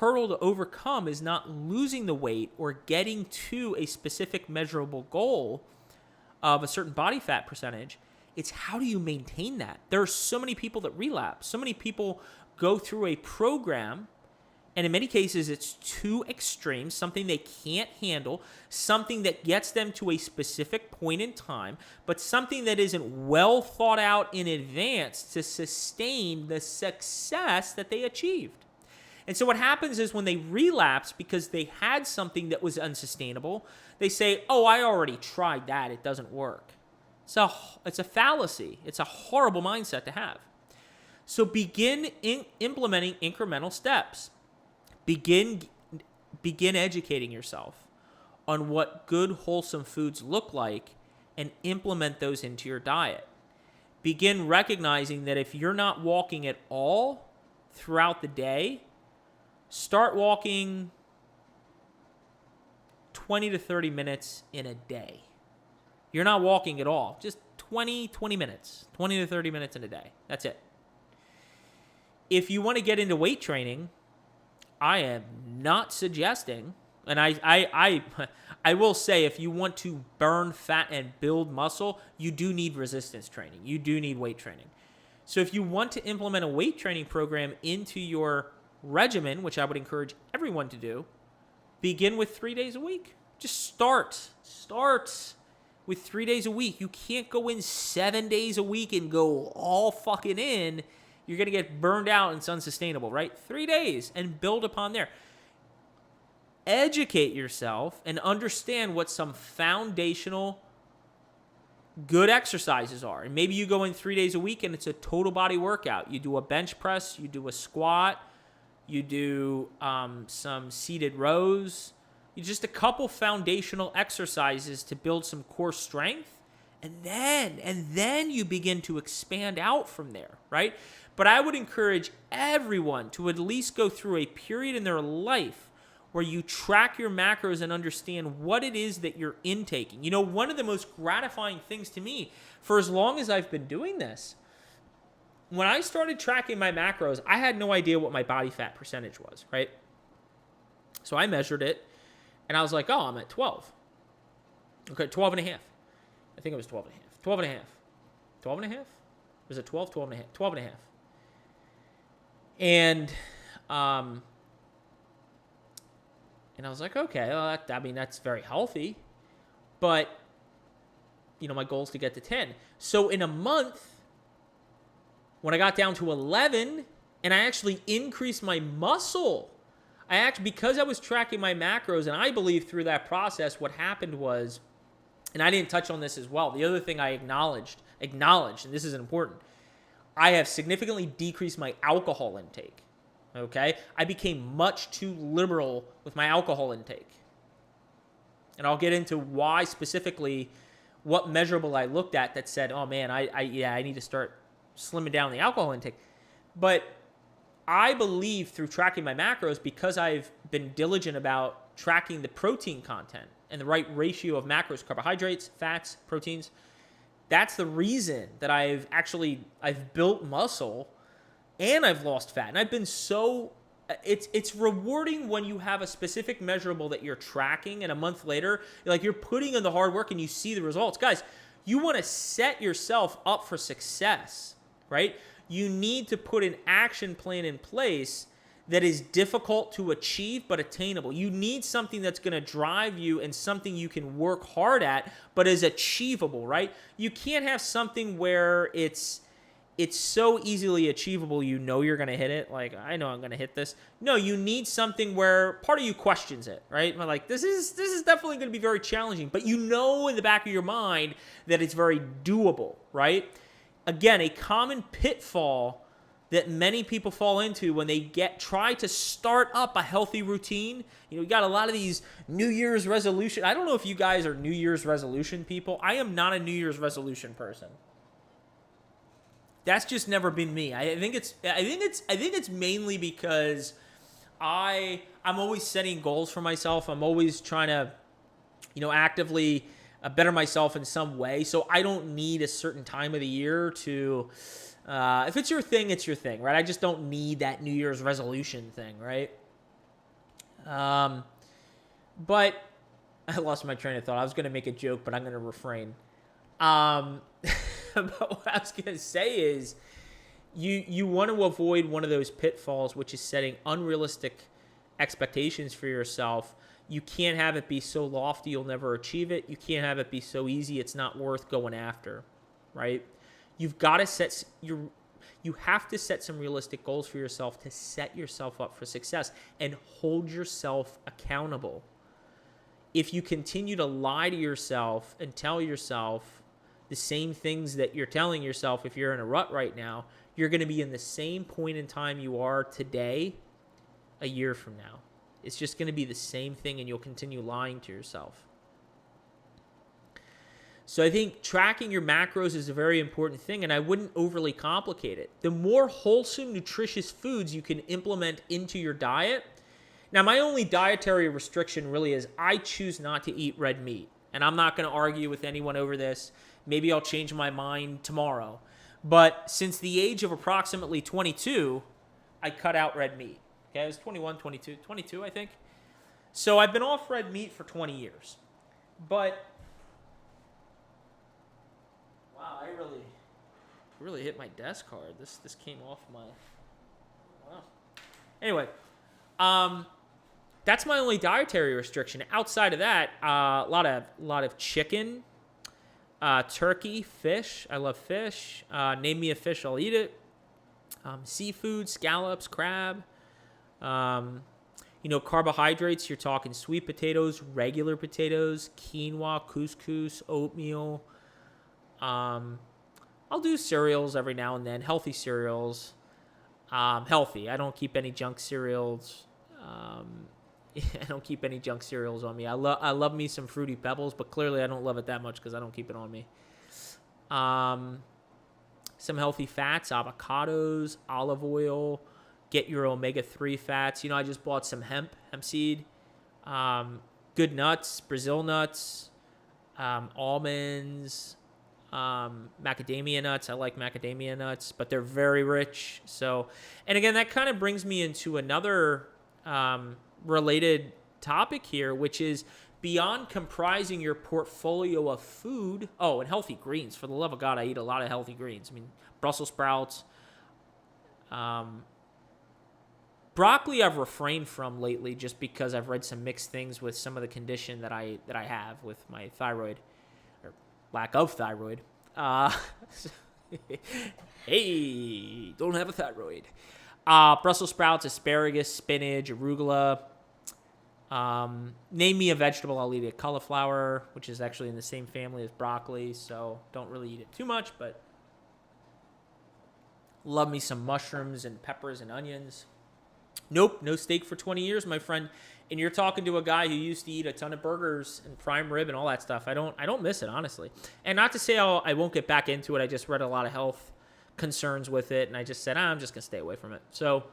hurdle to overcome is not losing the weight or getting to a specific measurable goal of a certain body fat percentage. It's how do you maintain that? There are so many people that relapse. So many people go through a program, and in many cases, it's too extreme, something they can't handle, something that gets them to a specific point in time, but something that isn't well thought out in advance to sustain the success that they achieved. And so what happens is when they relapse because they had something that was unsustainable, they say, oh, I already tried that. It doesn't work. It's a fallacy. It's a horrible mindset to have. So begin implementing incremental steps. Begin educating yourself on what good, wholesome foods look like and implement those into your diet. Begin recognizing that if you're not walking at all throughout the day, start walking 20 to 30 minutes in a day. You're not walking at all. Just 20 minutes. 20 to 30 minutes in a day. That's it. If you want to get into weight training, I am not suggesting, and I will say, if you want to burn fat and build muscle, you do need resistance training. You do need weight training. So if you want to implement a weight training program into your regimen, which I would encourage everyone to do, begin with 3 days a week. Just start with 3 days a week. You can't go in 7 days a week and go all fucking in. You're going to get burned out and it's unsustainable, right? 3 days and build upon there. Educate yourself and understand what some foundational good exercises are. And maybe you go in 3 days a week and it's a total body workout. You do a bench press, you do a squat, you do some seated rows. Just a couple foundational exercises to build some core strength And then you begin to expand out from there, right? But I would encourage everyone to at least go through a period in their life where you track your macros and understand what it is that you're intaking. You know, one of the most gratifying things to me, for as long as I've been doing this, when I started tracking my macros, I had no idea what my body fat percentage was, right? So I measured it, and I was like, oh, I'm at 12. Okay, 12 and a half. I think it was 12 and a half. 12 and a half. 12 and a half? Was it 12? 12 and a half. 12 and a half. And I was like, okay, well, that's very healthy. But, my goal is to get to 10. So in a month, when I got down to 11, and I actually increased my muscle, because I was tracking my macros, and I believe through that process, what happened was, and I didn't touch on this as well, the other thing I acknowledged, and this is important, I have significantly decreased my alcohol intake, okay? I became much too liberal with my alcohol intake. And I'll get into why specifically, what measurable I looked at that said, oh man, I need to start slimming down the alcohol intake. But I believe through tracking my macros, because I've been diligent about tracking the protein content and the right ratio of macros, carbohydrates, fats, proteins, that's the reason that I've built muscle and I've lost fat. And I've been it's rewarding when you have a specific measurable that you're tracking, and a month later, you're putting in the hard work and you see the results. Guys, you want to set yourself up for success, right? You need to put an action plan in place that is difficult to achieve but attainable. You need something that's going to drive you and something you can work hard at but is achievable, right? You can't have something where it's so easily achievable you're going to hit it. Like, I know I'm going to hit this. No, you need something where part of you questions it, right? Like, this is definitely going to be very challenging, but in the back of your mind that it's very doable, right? Again, a common pitfall that many people fall into when they try to start up a healthy routine. You got a lot of these New Year's resolution. I don't know if you guys are New Year's resolution people. I am not a New Year's resolution person. That's just never been me. I think it's mainly because I'm always setting goals for myself. I'm always trying to, actively better myself in some way. So I don't need a certain time of the year to, if it's your thing, it's your thing, right? I just don't need that New Year's resolution thing, right? But I lost my train of thought. I was going to make a joke, but I'm going to refrain. But what I was going to say is you want to avoid one of those pitfalls, which is setting unrealistic expectations for yourself. You can't have it be so lofty you'll never achieve it. You can't have it be so easy it's not worth going after, right? You've got to you have to set some realistic goals for yourself to set yourself up for success and hold yourself accountable. If you continue to lie to yourself and tell yourself the same things that you're telling yourself if you're in a rut right now, you're going to be in the same point in time you are today a year from now. It's just going to be the same thing, and you'll continue lying to yourself. So I think tracking your macros is a very important thing, and I wouldn't overly complicate it. The more wholesome, nutritious foods you can implement into your diet. Now, my only dietary restriction really is I choose not to eat red meat, and I'm not going to argue with anyone over this. Maybe I'll change my mind tomorrow. But since the age of approximately 22, I cut out red meat. Okay, I was 22, I think. So I've been off red meat for 20 years. But, wow, I really hit my desk hard. This came off my, wow. Anyway, that's my only dietary restriction. Outside of that, a lot of chicken, turkey, fish. I love fish. Name me a fish, I'll eat it. Seafood, scallops, crab. Carbohydrates, you're talking sweet potatoes, regular potatoes, quinoa, couscous, oatmeal. I'll do cereals every now and then, healthy cereals. Healthy. I don't keep any junk cereals. I don't keep any junk cereals on me. I love me some Fruity Pebbles, but clearly I don't love it that much because I don't keep it on me. Some healthy fats, avocados, olive oil. Get your omega-3 fats. I just bought some hemp seed. Good nuts, Brazil nuts, almonds, macadamia nuts. I like macadamia nuts, but they're very rich. So, and again, that kind of brings me into another related topic here, which is beyond comprising your portfolio of food. Oh, and healthy greens. For the love of God, I eat a lot of healthy greens. I mean, Brussels sprouts. Broccoli I've refrained from lately just because I've read some mixed things with some of the condition that I have with my thyroid, or lack of thyroid. Hey, don't have a thyroid. Brussels sprouts, asparagus, spinach, arugula. Name me a vegetable I'll eat it. Cauliflower, which is actually in the same family as broccoli, so don't really eat it too much, but love me some mushrooms and peppers and onions. Nope, no steak for 20 years, my friend. And you're talking to a guy who used to eat a ton of burgers and prime rib and all that stuff. I don't miss it, honestly. And not to say I won't get back into it. I just read a lot of health concerns with it, and I just said, I'm just going to stay away from it. So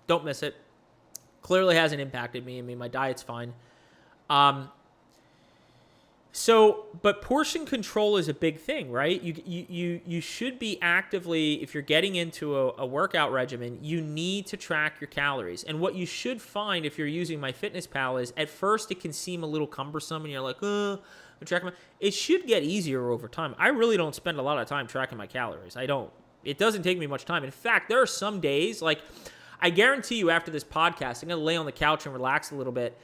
don't miss it. Clearly hasn't impacted me. I mean, my diet's fine. But portion control is a big thing, right? You should be actively, if you're getting into a workout regimen, you need to track your calories. And what you should find if you're using MyFitnessPal is, at first it can seem a little cumbersome, and you're like, I'm tracking it should get easier over time. I really don't spend a lot of time tracking my calories. I don't. It doesn't take me much time. In fact, there are some days, like, I guarantee you after this podcast, I'm going to lay on the couch and relax a little bit.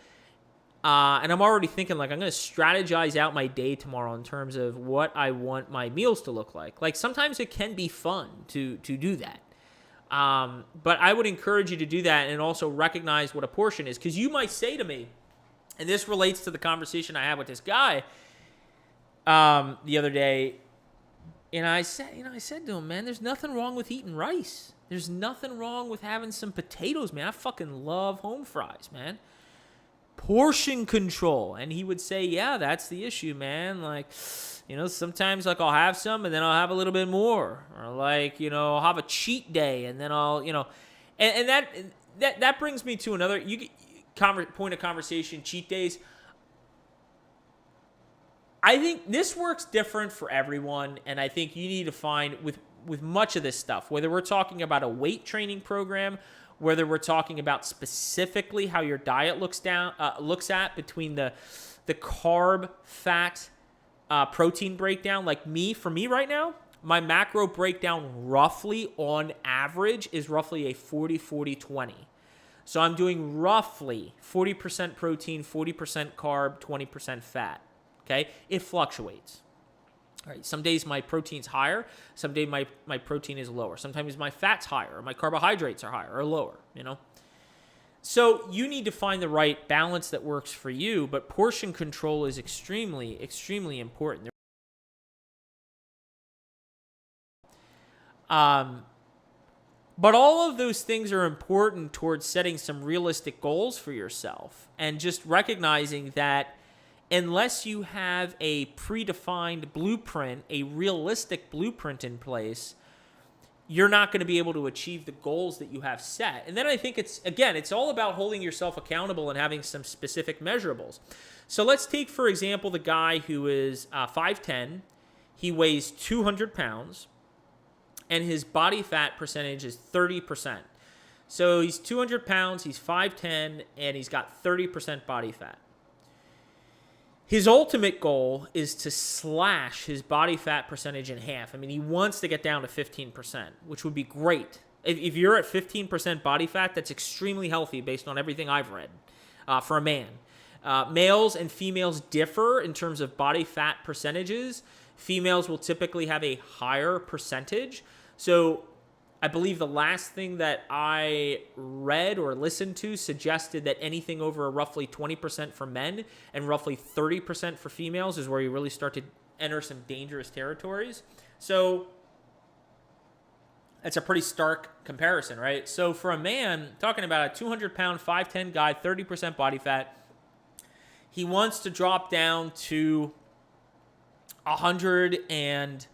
And I'm already thinking, like, I'm going to strategize out my day tomorrow in terms of what I want my meals to look like. Like, sometimes it can be fun to do that. But I would encourage you to do that and also recognize what a portion is. Because you might say to me, and this relates to the conversation I had with this guy the other day, and I said to him, man, there's nothing wrong with eating rice. There's nothing wrong with having some potatoes, man. I fucking love home fries, man. Portion control. And he would say, yeah, that's the issue, man. Like, sometimes, like, I'll have some and then I'll have a little bit more. Or, like, I'll have a cheat day and then I'll, and that brings me to another point of conversation, cheat days. I think this works different for everyone, and I think you need to find with much of this stuff, whether we're talking about a weight training program, whether we're talking about specifically how your diet looks at between the carb, fat, protein breakdown. Like for me right now, my macro breakdown roughly on average is roughly a 40-40-20. So I'm doing roughly 40% protein, 40% carb, 20% fat. Okay, it fluctuates. All right, some days my protein's higher, some days my protein is lower. Sometimes my fat's higher, or my carbohydrates are higher or lower, So you need to find the right balance that works for you, but portion control is extremely, extremely important. But all of those things are important towards setting some realistic goals for yourself and just recognizing that unless you have a predefined blueprint, a realistic blueprint in place, you're not going to be able to achieve the goals that you have set. And then I think it's all about holding yourself accountable and having some specific measurables. So let's take, for example, the guy who is 5'10", he weighs 200 pounds, and his body fat percentage is 30%. So he's 200 pounds, he's 5'10", and he's got 30% body fat. His ultimate goal is to slash his body fat percentage in half. I mean, he wants to get down to 15%, which would be great. If you're at 15% body fat, that's extremely healthy based on everything I've read for a man. Males and females differ in terms of body fat percentages. Females will typically have a higher percentage. So I believe the last thing that I read or listened to suggested that anything over roughly 20% for men and roughly 30% for females is where you really start to enter some dangerous territories. So that's a pretty stark comparison, right? So for a man, talking about a 200-pound, 5'10" guy, 30% body fat, he wants to drop down to 130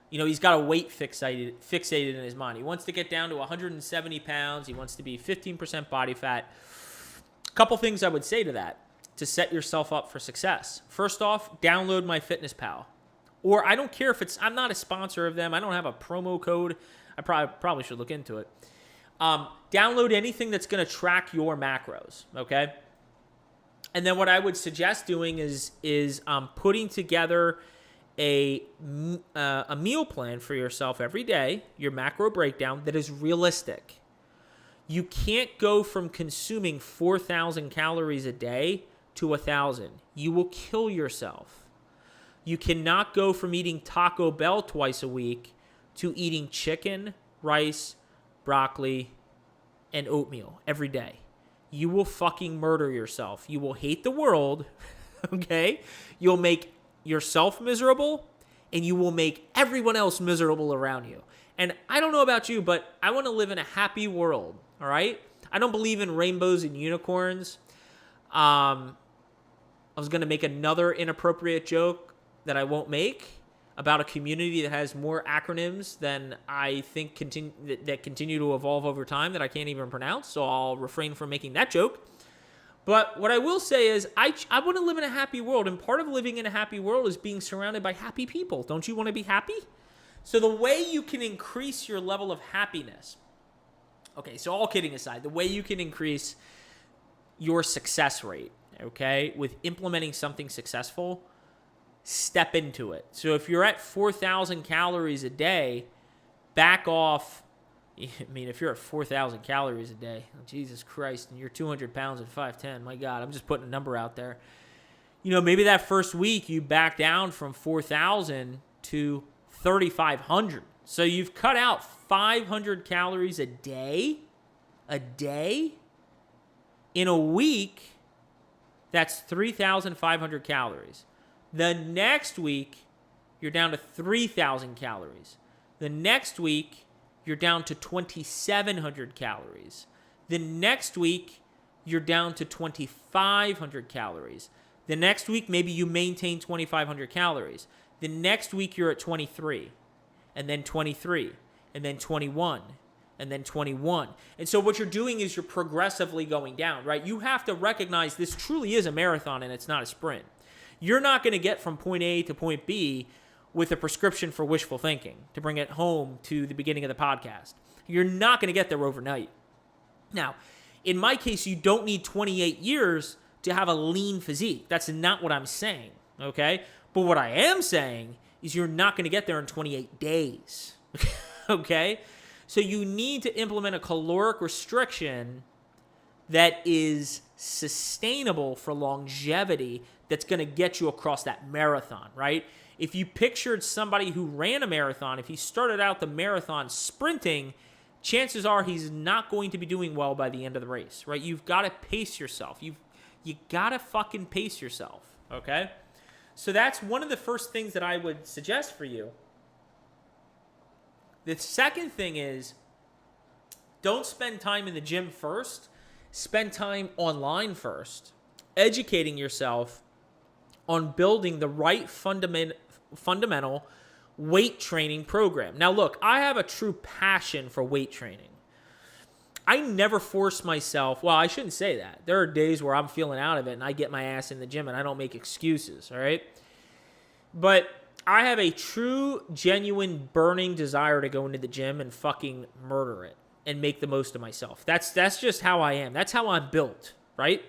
He's got a weight fixated in his mind. He wants to get down to 170 pounds. He wants to be 15% body fat. A couple things I would say to that to set yourself up for success. First off, download MyFitnessPal. Or I don't care if I'm not a sponsor of them. I don't have a promo code. I probably should look into it. Download anything that's going to track your macros, okay? And then what I would suggest doing is putting together a meal plan for yourself every day, your macro breakdown that is realistic. You can't go from consuming 4,000 calories a day to 1,000. You will kill yourself. You cannot go from eating Taco Bell twice a week to eating chicken, rice, broccoli, and oatmeal every day. You will fucking murder yourself. You will hate the world, okay? You'll make yourself miserable, and you will make everyone else miserable around you. And I don't know about you, but I want to live in a happy world, all right? I don't believe in rainbows and unicorns. I was going to make another inappropriate joke that I won't make about a community that has more acronyms than I think that continue to evolve over time that I can't even pronounce, so I'll refrain from making that joke. But what I will say is I want to live in a happy world, and part of living in a happy world is being surrounded by happy people. Don't you want to be happy? So the way you can increase your level of happiness, okay, so all kidding aside, the way you can increase your success rate, okay, with implementing something successful, step into it. So if you're at 4,000 calories a day, back off. I mean, if you're at 4,000 calories a day, Jesus Christ, and you're 200 pounds at 5'10", my God, I'm just putting a number out there. Maybe that first week you back down from 4,000 to 3,500. So you've cut out 500 calories a day. In a week, that's 3,500 calories. The next week, you're down to 3,000 calories. The next week, you're down to 2,700 calories. The next week, you're down to 2,500 calories. The next week, maybe you maintain 2,500 calories. The next week, you're at 23, and then 23, and then 21, and then 21. And so what you're doing is you're progressively going down, right? You have to recognize this truly is a marathon and it's not a sprint. You're not going to get from point A to point B with a prescription for wishful thinking, to bring it home to the beginning of the podcast. You're not going to get there overnight. Now, in my case, you don't need 28 years to have a lean physique. That's not what I'm saying, okay? But what I am saying is you're not going to get there in 28 days, okay? So you need to implement a caloric restriction that is sustainable for longevity, that's going to get you across that marathon, right? If you pictured somebody who ran a marathon, if he started out the marathon sprinting, chances are he's not going to be doing well by the end of the race, right? You've got to pace yourself. You got to fucking pace yourself, okay? So that's one of the first things that I would suggest for you. The second thing is, don't spend time in the gym first. Spend time online first, educating yourself on building the right fundamental weight training program. Now, look, I have a true passion for weight training. I never force myself. Well, I shouldn't say that. There are days where I'm feeling out of it and I get my ass in the gym and I don't make excuses, all right? But I have a true, genuine, burning desire to go into the gym and fucking murder it and make the most of myself. That's just how I am. That's how I'm built, right?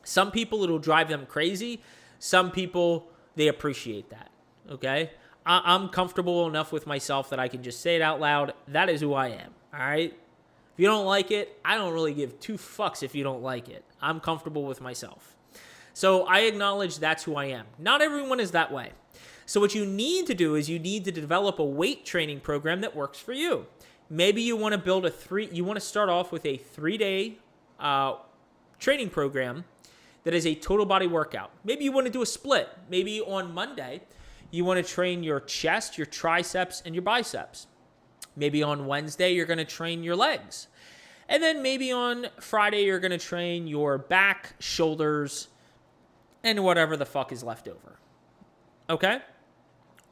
Some people, it'll drive them crazy. Some people, they appreciate that, okay? I'm comfortable enough with myself that I can just say it out loud. That is who I am, all right? If you don't like it, I don't really give two fucks if you don't like it. I'm comfortable with myself. So I acknowledge that's who I am. Not everyone is that way. So what you need to do is you need to develop a weight training program that works for you. Maybe you want to you want to start off with a 3-day training program that is a total body workout. Maybe you want to do a split. Maybe on Monday, you want to train your chest, your triceps, and your biceps. Maybe on Wednesday, you're going to train your legs. And then maybe on Friday, you're going to train your back, shoulders, and whatever the fuck is left over. Okay?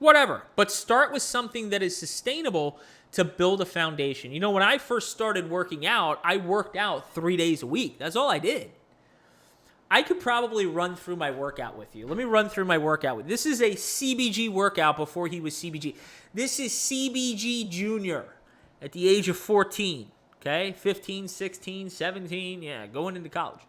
whatever. But start with something that is sustainable to build a foundation. You know, when I first started working out, I worked out 3 days a week. That's all I did. I could probably run through my workout with you. Let me run through my workout with you. This is a CBG workout before he was CBG. This is CBG Junior at the age of 14. Okay? 15, 16, 17. Yeah, going into college.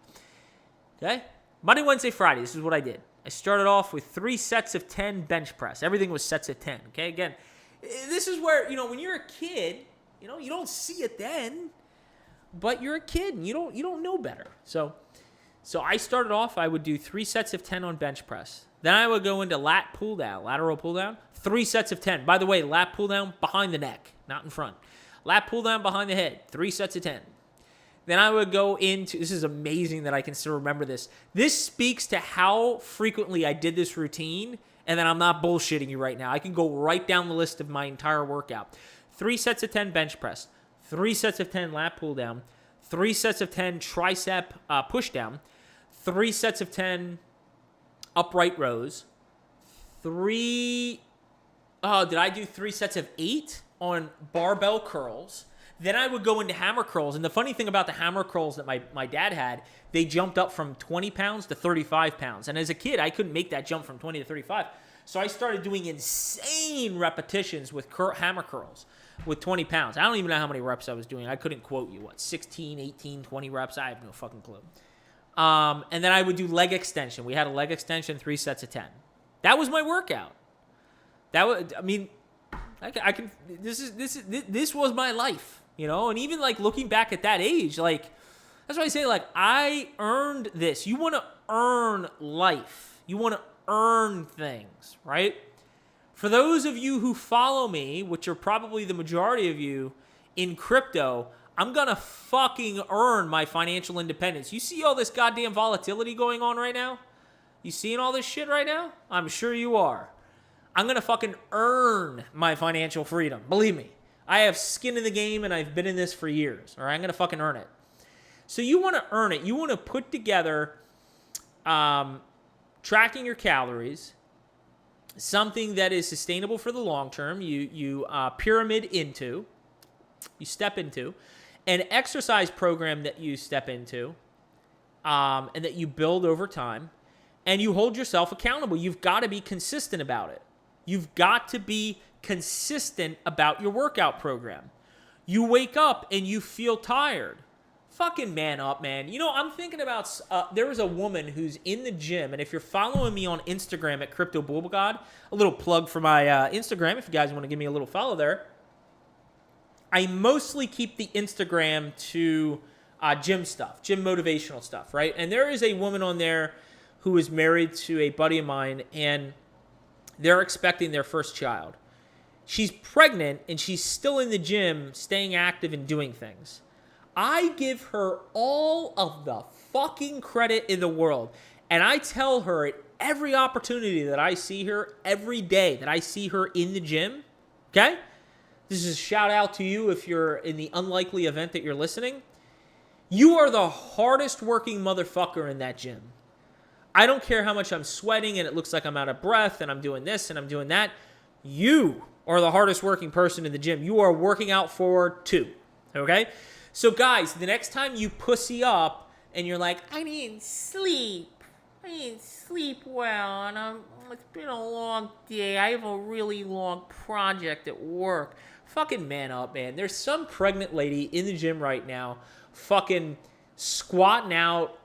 Okay? Monday, Wednesday, Friday. This is what I did. I started off with 3 sets of 10 bench press. Everything was sets of 10. Okay? Again, this is where, you know, when you're a kid, you know, you don't see it then, but you're a kid and you don't know better. So I started off, I would do 3 sets of 10 on bench press. Then I would go into lat pull down, lateral pull down, 3 sets of 10. By the way, lat pull down behind the neck, not in front. Lat pull down behind the head, 3 sets of 10. Then I would go into, this is amazing that I can still remember this. This speaks to how frequently I did this routine, and then I'm not bullshitting you right now. I can go right down the list of my entire workout. 3 sets of 10 bench press, 3 sets of 10 lat pull down, 3 sets of 10 tricep push down, 3 sets of 10 upright rows, did I do 3 sets of 8 on barbell curls? Then I would go into hammer curls. And the funny thing about the hammer curls that my dad had, they jumped up from 20 pounds to 35 pounds. And as a kid, I couldn't make that jump from 20 to 35. So I started doing insane repetitions with hammer curls with 20 pounds. I don't even know how many reps I was doing. I couldn't quote you. 16, 18, 20 reps? I have no fucking clue. And then I would do leg extension. We had a leg extension, 3 sets of 10. That was my workout. This was my life. You know, and even like looking back at that age, like, that's why I say, like, I earned this. You want to earn life. You want to earn things, right? For those of you who follow me, which are probably the majority of you in crypto, I'm going to fucking earn my financial independence. You see all this goddamn volatility going on right now? You seeing all this shit right now? I'm sure you are. I'm going to fucking earn my financial freedom. Believe me. I have skin in the game, and I've been in this for years. All right, I'm going to fucking earn it. So you want to earn it. You want to put together tracking your calories, something that is sustainable for the long term. You pyramid into, you step into, an exercise program that you step into, and that you build over time, and you hold yourself accountable. You've got to be consistent about it. You've got to be consistent about your workout program. You wake up and you feel tired. Fucking man up, man. You know, I'm thinking about, there was a woman who's in the gym, and if you're following me on Instagram at Crypto Bulbagod, a little plug for my Instagram, if you guys want to give me a little follow there. I mostly keep the Instagram to gym stuff, gym motivational stuff, right? And there is a woman on there who is married to a buddy of mine, and they're expecting their first child. She's pregnant, and she's still in the gym, staying active and doing things. I give her all of the fucking credit in the world. And I tell her at every opportunity that I see her, every day that I see her in the gym, okay? This is a shout out to you if you're in the unlikely event that you're listening. You are the hardest working motherfucker in that gym. I don't care how much I'm sweating and it looks like I'm out of breath and I'm doing this and I'm doing that. You are the hardest working person in the gym. You are working out for 2, okay? So guys, the next time you pussy up and you're like, I didn't sleep well, and it's been a long day. I have a really long project at work. Fucking man up, man. There's some pregnant lady in the gym right now fucking squatting out,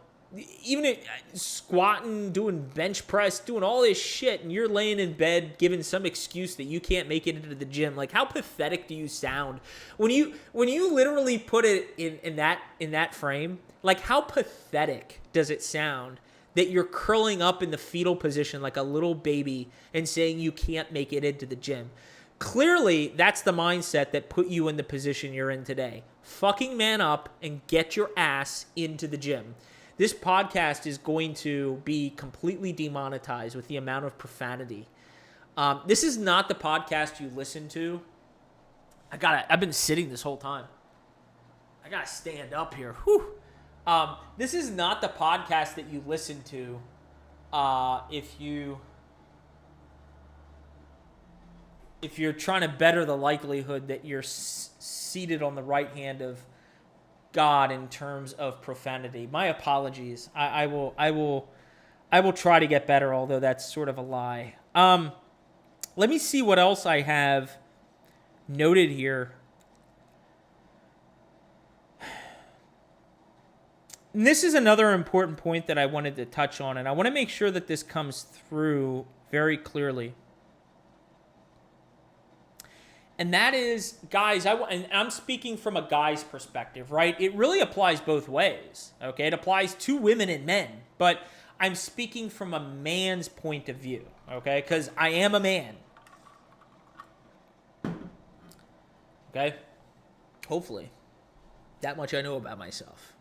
even squatting, doing bench press, doing all this shit, and you're laying in bed giving some excuse that you can't make it into the gym. Like, how pathetic do you sound when you literally put it in that frame? Like, how pathetic does it sound that you're curling up in the fetal position like a little baby and saying you can't make it into the gym? Clearly, that's the mindset that put you in the position you're in today. Fucking man up and get your ass into the gym. This podcast is going to be completely demonetized with the amount of profanity. This is not the podcast you listen to. I've been sitting this whole time. I gotta stand up here. Whew. This is not the podcast that you listen to if you if you're trying to better the likelihood that you're seated on the right hand of God in terms of profanity. My apologies. I will try to get better, although that's sort of a lie. Let me see what else I have noted here. And this is another important point that I wanted to touch on, and I want to make sure that this comes through very clearly. And that is, guys, and I'm speaking from a guy's perspective, right? It really applies both ways, okay? It applies to women and men, but I'm speaking from a man's point of view, okay? Because I am a man, okay? Hopefully. That much I know about myself.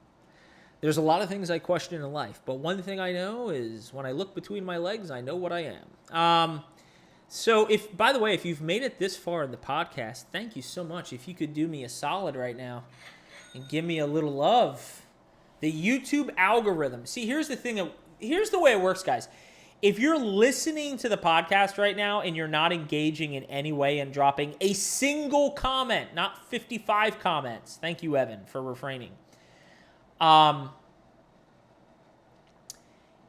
There's a lot of things I question in life, but one thing I know is when I look between my legs, I know what I am. So by the way, if you've made it this far in the podcast, thank you so much. If you could do me a solid right now and give me a little love. The YouTube algorithm. See, here's the thing. Here's the way it works, guys. If you're listening to the podcast right now and you're not engaging in any way and dropping a single comment, not 55 comments. Thank you, Evan, for refraining.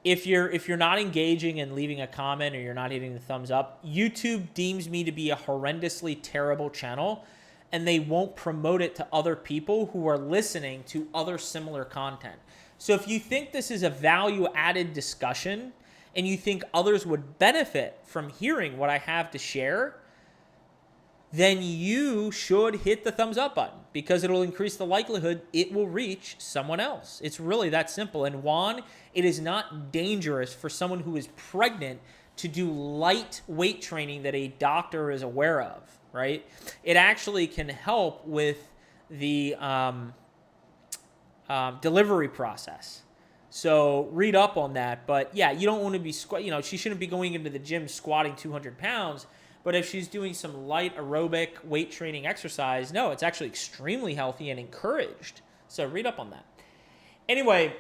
If you're not engaging and leaving a comment or you're not hitting the thumbs up, YouTube deems me to be a horrendously terrible channel, and they won't promote it to other people who are listening to other similar content. So if you think this is a value-added discussion and you think others would benefit from hearing what I have to share, then you should hit the thumbs up button because it'll increase the likelihood it will reach someone else. It's really that simple. And Juan, it is not dangerous for someone who is pregnant to do light weight training that a doctor is aware of, right? It actually can help with the delivery process. So read up on that. But yeah, you don't want to be, she shouldn't be going into the gym squatting 200 pounds. But if she's doing some light aerobic weight training exercise, no, it's actually extremely healthy and encouraged. So read up on that. Anyway,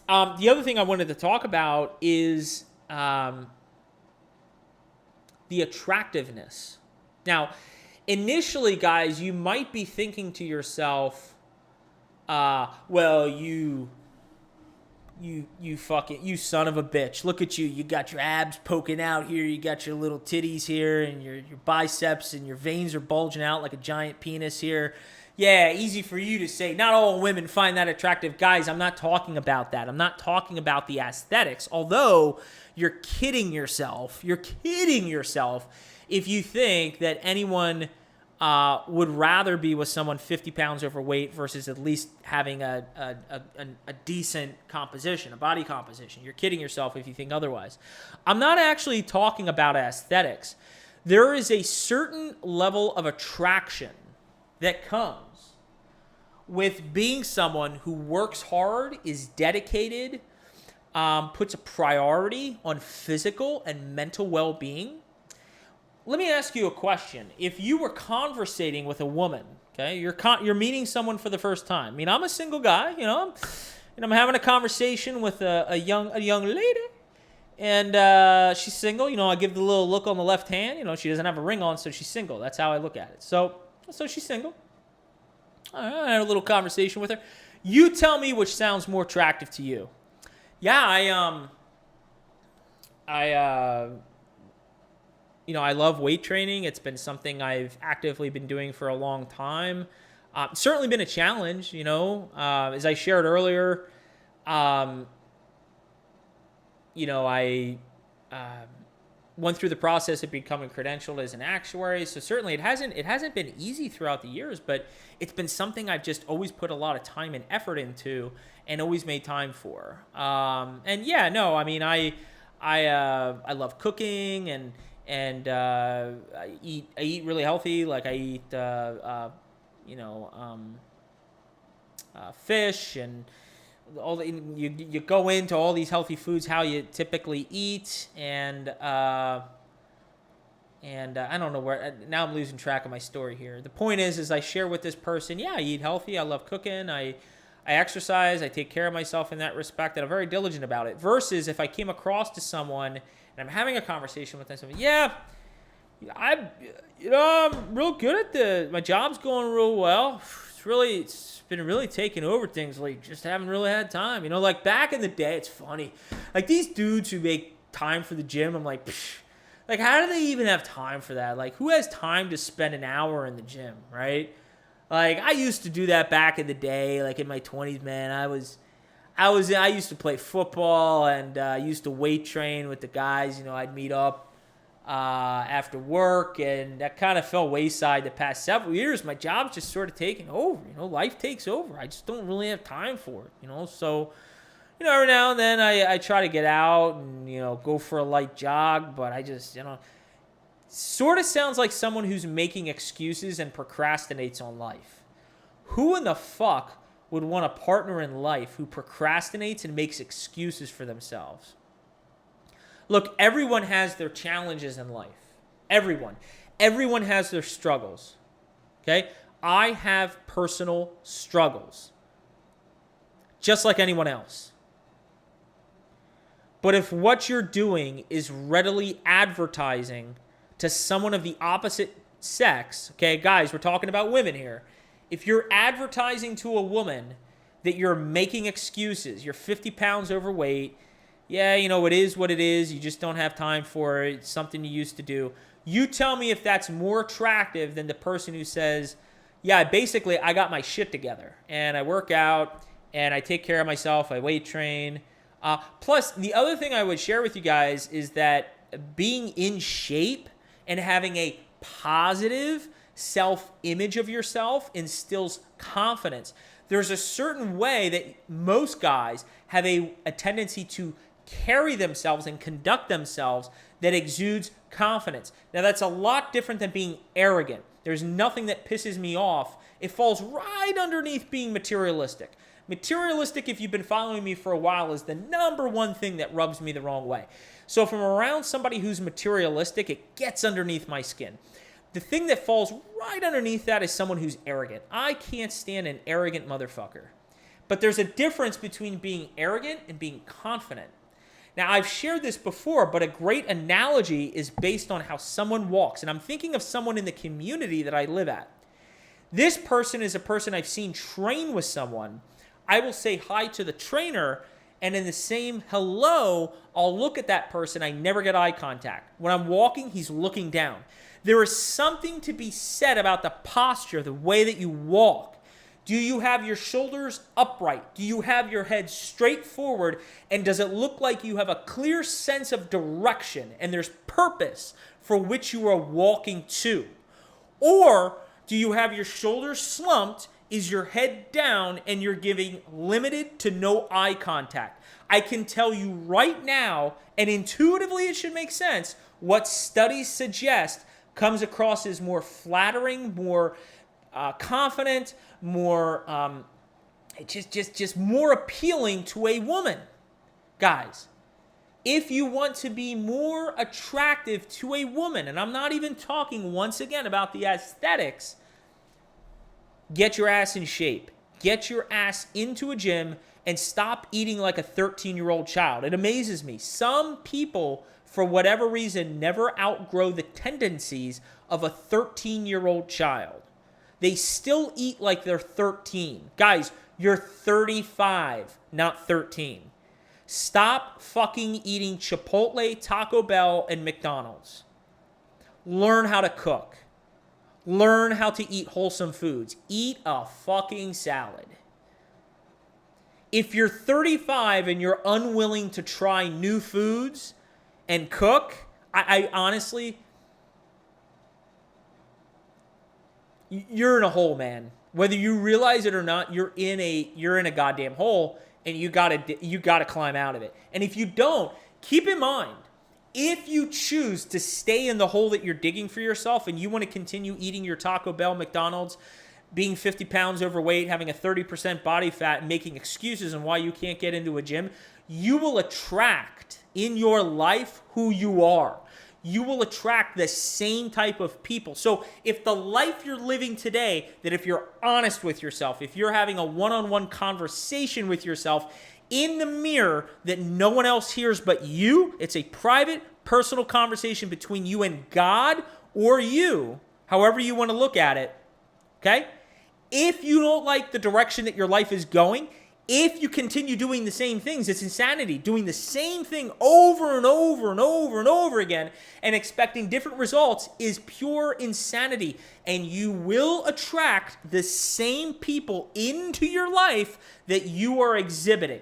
the other thing I wanted to talk about is the attractiveness. Now, initially, guys, you might be thinking to yourself, well, you son of a bitch. Look at you. You got your abs poking out here. You got your little titties here and your biceps and your veins are bulging out like a giant penis here. Yeah, easy for you to say. Not all women find that attractive. Guys, I'm not talking about that. I'm not talking about the aesthetics. Although you're kidding yourself. You're kidding yourself if you think that anyone would rather be with someone 50 pounds overweight versus at least having a decent composition, a body composition. You're kidding yourself if you think otherwise. I'm not actually talking about aesthetics. There is a certain level of attraction that comes with being someone who works hard, is dedicated, puts a priority on physical and mental well-being. Let me ask you a question. If you were conversating with a woman, okay, you're meeting someone for the first time. I mean, I'm a single guy, I'm having a conversation with a young lady, and she's single. I give the little look on the left hand. She doesn't have a ring on, so she's single. That's how I look at it. So she's single. All right, I had a little conversation with her. You tell me which sounds more attractive to you. Yeah, I love weight training. It's been something I've actively been doing for a long time. Certainly been a challenge, as I shared earlier. I went through the process of becoming credentialed as an actuary. So certainly it hasn't been easy throughout the years, but it's been something I've just always put a lot of time and effort into and always made time for. I love cooking and I eat really healthy. Like I eat, fish and you go into all these healthy foods, how you typically eat. And I don't know where, now I'm losing track of my story here. The point is I share with this person, I eat healthy. I love cooking. I exercise. I take care of myself in that respect. And I'm very diligent about it. Versus if I came across to someone and I'm having a conversation with them, I'm real good at my job's going real well. It's been really taking over things. Like, just haven't really had time. Like back in the day, it's funny. Like these dudes who make time for the gym, I'm like, psh, like how do they even have time for that? Like who has time to spend an hour in the gym, right? Like I used to do that back in the day, like in my 20s, man. I used to play football and I used to weight train with the guys. I'd meet up after work, and that kind of fell wayside the past several years. My job's just sort of taking over. Life takes over. I just don't really have time for it. So, every now and then I try to get out and go for a light jog, but I just sort of sounds like someone who's making excuses and procrastinates on life. Who in the fuck would want a partner in life who procrastinates and makes excuses for themselves? Look, everyone has their challenges in life. Everyone. Everyone has their struggles. Okay? I have personal struggles. Just like anyone else. But if what you're doing is readily advertising to someone of the opposite sex, okay, guys, we're talking about women here. If you're advertising to a woman that you're making excuses, you're 50 pounds overweight, yeah, it is what it is. You just don't have time for it. It's something you used to do. You tell me if that's more attractive than the person who says, yeah, basically I got my shit together and I work out and I take care of myself. I weight train. Plus, the other thing I would share with you guys is that being in shape and having a positive self-image of yourself instills confidence. There's a certain way that most guys have a tendency to carry themselves and conduct themselves that exudes confidence. Now, that's a lot different than being arrogant. There's nothing that pisses me off. It falls right underneath being materialistic. Materialistic, if you've been following me for a while, is the number one thing that rubs me the wrong way. So if I'm around somebody who's materialistic, it gets underneath my skin. The thing that falls right underneath that is someone who's arrogant. I can't stand an arrogant motherfucker. But there's a difference between being arrogant and being confident. Now, I've shared this before, but a great analogy is based on how someone walks. And I'm thinking of someone in the community that I live at. This person is a person I've seen train with someone. I will say hi to the trainer, and in the same hello, I'll look at that person. I never get eye contact. When I'm walking, he's looking down. There is something to be said about the posture, the way that you walk. Do you have your shoulders upright? Do you have your head straight forward? And does it look like you have a clear sense of direction and there's purpose for which you are walking to? Or do you have your shoulders slumped? Is your head down and you're giving limited to no eye contact? I can tell you right now, and intuitively it should make sense, what studies suggest comes across as more flattering, more confident, more just more appealing to a woman. Guys, if you want to be more attractive to a woman, and I'm not even talking once again about the aesthetics, get your ass in shape. Get your ass into a gym and stop eating like a 13-year-old child. It amazes me. Some people, for whatever reason, never outgrow the tendencies of a 13-year-old child. They still eat like they're 13. Guys, you're 35, not 13. Stop fucking eating Chipotle, Taco Bell, and McDonald's. Learn how to cook. Learn how to eat wholesome foods. Eat a fucking salad. If you're 35 and you're unwilling to try new foods and cook, I honestly, you're in a hole, man. Whether you realize it or not, you're in a goddamn hole, and you gotta climb out of it. And if you don't, keep in mind, if you choose to stay in the hole that you're digging for yourself and you want to continue eating your Taco Bell, McDonald's, being 50 pounds overweight, having a 30% body fat, and making excuses on why you can't get into a gym, you will attract in your life who you are. You will attract the same type of people. So if the life you're living today, that if you're honest with yourself, if you're having a one-on-one conversation with yourself in the mirror that no one else hears but you, it's a private, personal conversation between you and God or you, however you want to look at it, okay? If you don't like the direction that your life is going, if you continue doing the same things, it's insanity. Doing the same thing over and over and over and over again and expecting different results is pure insanity. And you will attract the same people into your life that you are exhibiting.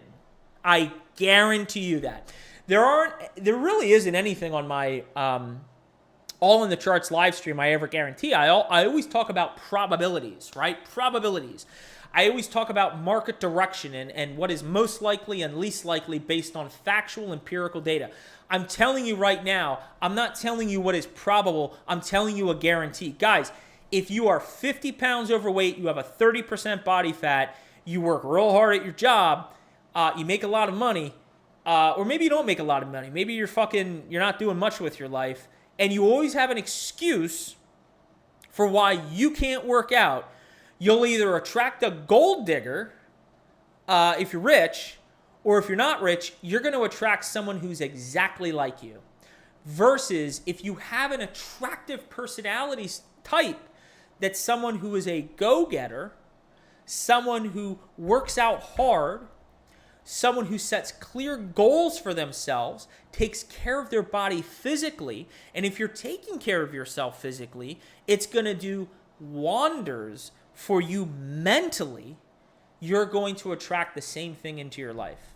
I guarantee you that. There really isn't anything on my All in the Charts live stream I ever guarantee. I always talk about probabilities, right? Probabilities. I always talk about market direction and what is most likely and least likely based on factual empirical data. I'm telling you right now, I'm not telling you what is probable. I'm telling you a guarantee. Guys, if you are 50 pounds overweight, you have a 30% body fat, you work real hard at your job, you make a lot of money, or maybe you don't make a lot of money. Maybe you're not doing much with your life, and you always have an excuse for why you can't work out. You'll either attract a gold digger if you're rich, or if you're not rich, you're going to attract someone who's exactly like you. Versus if you have an attractive personality type that's someone who is a go-getter, someone who works out hard, someone who sets clear goals for themselves, takes care of their body physically, and if you're taking care of yourself physically, it's going to do wonders for you mentally. You're going to attract the same thing into your life.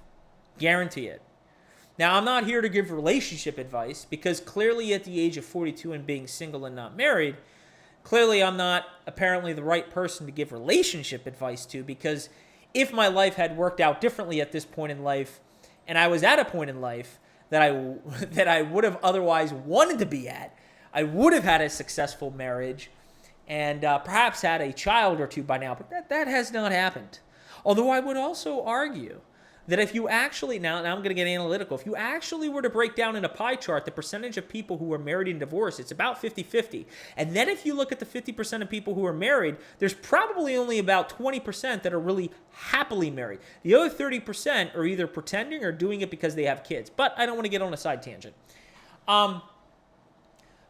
Guarantee it. Now, I'm not here to give relationship advice because clearly at the age of 42 and being single and not married, clearly I'm not apparently the right person to give relationship advice to, because if my life had worked out differently at this point in life and I was at a point in life that I would have otherwise wanted to be at, I would have had a successful marriage and perhaps had a child or two by now, but that has not happened. Although I would also argue that if you actually, now I'm going to get analytical, if you actually were to break down in a pie chart the percentage of people who are married and divorced, it's about 50-50. And then if you look at the 50% of people who are married, there's probably only about 20% that are really happily married. The other 30% are either pretending or doing it because they have kids. But I don't want to get on a side tangent. But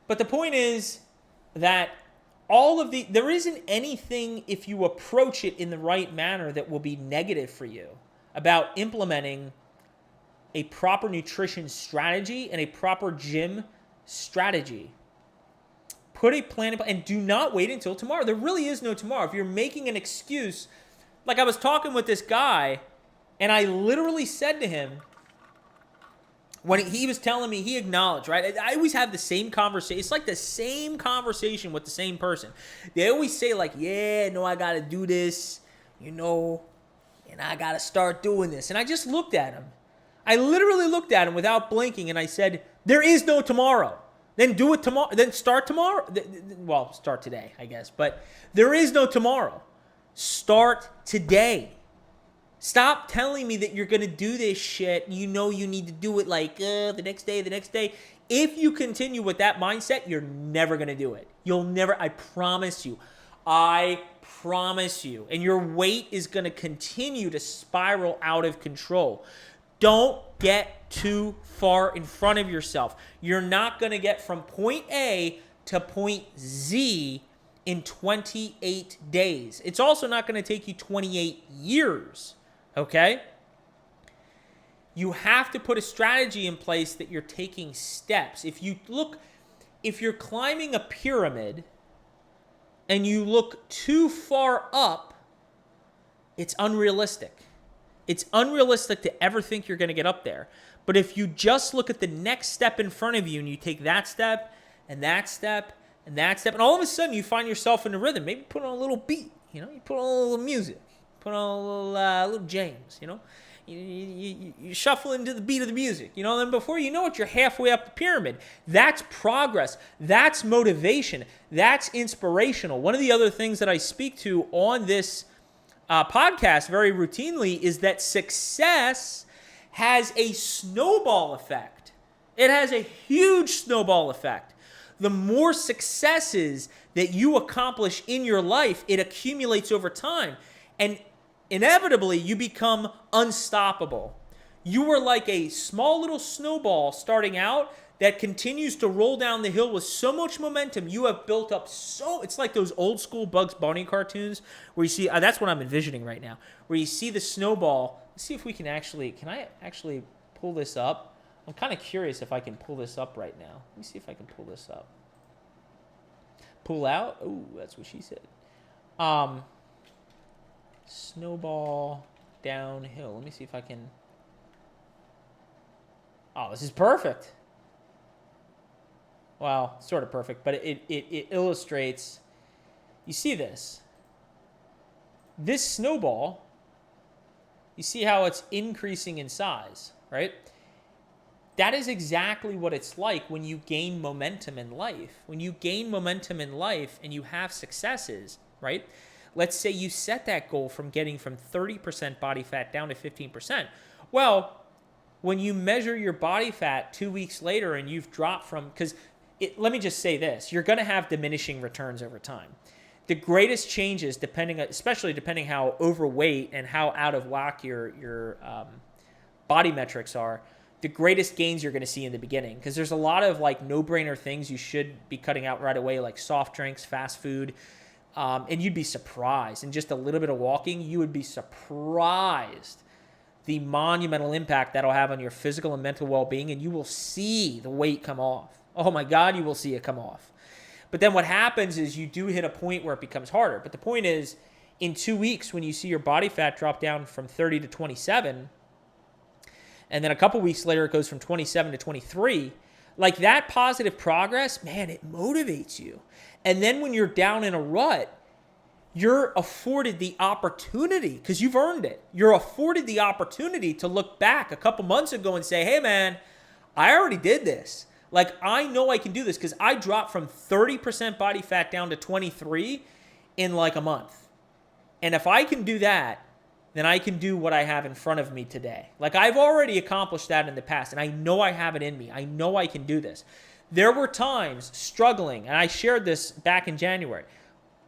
the point is that there isn't anything, if you approach it in the right manner, that will be negative for you about implementing a proper nutrition strategy and a proper gym strategy. Put a plan in place and do not wait until tomorrow. There really is no tomorrow. If you're making an excuse, like I was talking with this guy and I literally said to him, when he was telling me, he acknowledged, right? I always have the same conversation. It's like the same conversation with the same person. They always say like, yeah, no, I got to do this, and I got to start doing this. And I just looked at him. I literally looked at him without blinking, and I said, there is no tomorrow. Then do it tomorrow. Then start tomorrow. Well, start today, I guess. But there is no tomorrow. Start today. Stop telling me that you're going to do this shit. You need to do it like the next day. If you continue with that mindset, you're never going to do it. You'll never, I promise you. And your weight is going to continue to spiral out of control. Don't get too far in front of yourself. You're not going to get from point A to point Z in 28 days. It's also not going to take you 28 years, okay? You have to put a strategy in place that you're taking steps. If you're climbing a pyramid and you look too far up, it's unrealistic. It's unrealistic to ever think you're going to get up there. But if you just look at the next step in front of you and you take that step and that step and that step, and all of a sudden you find yourself in a rhythm. Maybe put on a little beat, you put on a little music, put on a little James, You shuffle into the beat of the music, then before you know it, you're halfway up the pyramid. That's progress. That's motivation. That's inspirational. One of the other things that I speak to on this podcast very routinely is that success has a snowball effect. It has a huge snowball effect. The more successes that you accomplish in your life, it accumulates over time. And inevitably, you become unstoppable. You were like a small little snowball starting out that continues to roll down the hill with so much momentum. You have built up it's like those old school Bugs Bunny cartoons where you see, that's what I'm envisioning right now, where you see the snowball. Let's see if we can I actually pull this up? I'm kind of curious if I can pull this up right now. Let me see if I can pull this up. Pull out? Oh, that's what she said. Snowball downhill. Let me see if I can. Oh, this is perfect. Well, sort of perfect, but it illustrates. You see this. This snowball, you see how it's increasing in size, right? That is exactly what it's like when you gain momentum in life. When you gain momentum in life and you have successes, right? Let's say you set that goal from getting from 30% body fat down to 15%. Well, when you measure your body fat 2 weeks later and you've dropped from, let me just say this, you're going to have diminishing returns over time. The greatest changes, especially depending how overweight and how out of whack your body metrics are, the greatest gains you're going to see in the beginning, because there's a lot of like no-brainer things you should be cutting out right away, like soft drinks, fast food, and you'd be surprised. And just a little bit of walking, you would be surprised the monumental impact that'll have on your physical and mental well-being, and you will see the weight come off. Oh my God, you will see it come off. But then what happens is you do hit a point where it becomes harder. But the point is, in 2 weeks, when you see your body fat drop down from 30 to 27, and then a couple weeks later it goes from 27 to 23, like that positive progress, man, it motivates you. And then when you're down in a rut, you're afforded the opportunity, because you've earned it. You're afforded the opportunity to look back a couple months ago and say, hey man, I already did this. Like, I know I can do this because I dropped from 30% body fat down to 23 in like a month. And if I can do that, then I can do what I have in front of me today. Like, I've already accomplished that in the past, and I know I have it in me. I know I can do this. There were times struggling, and I shared this back in January,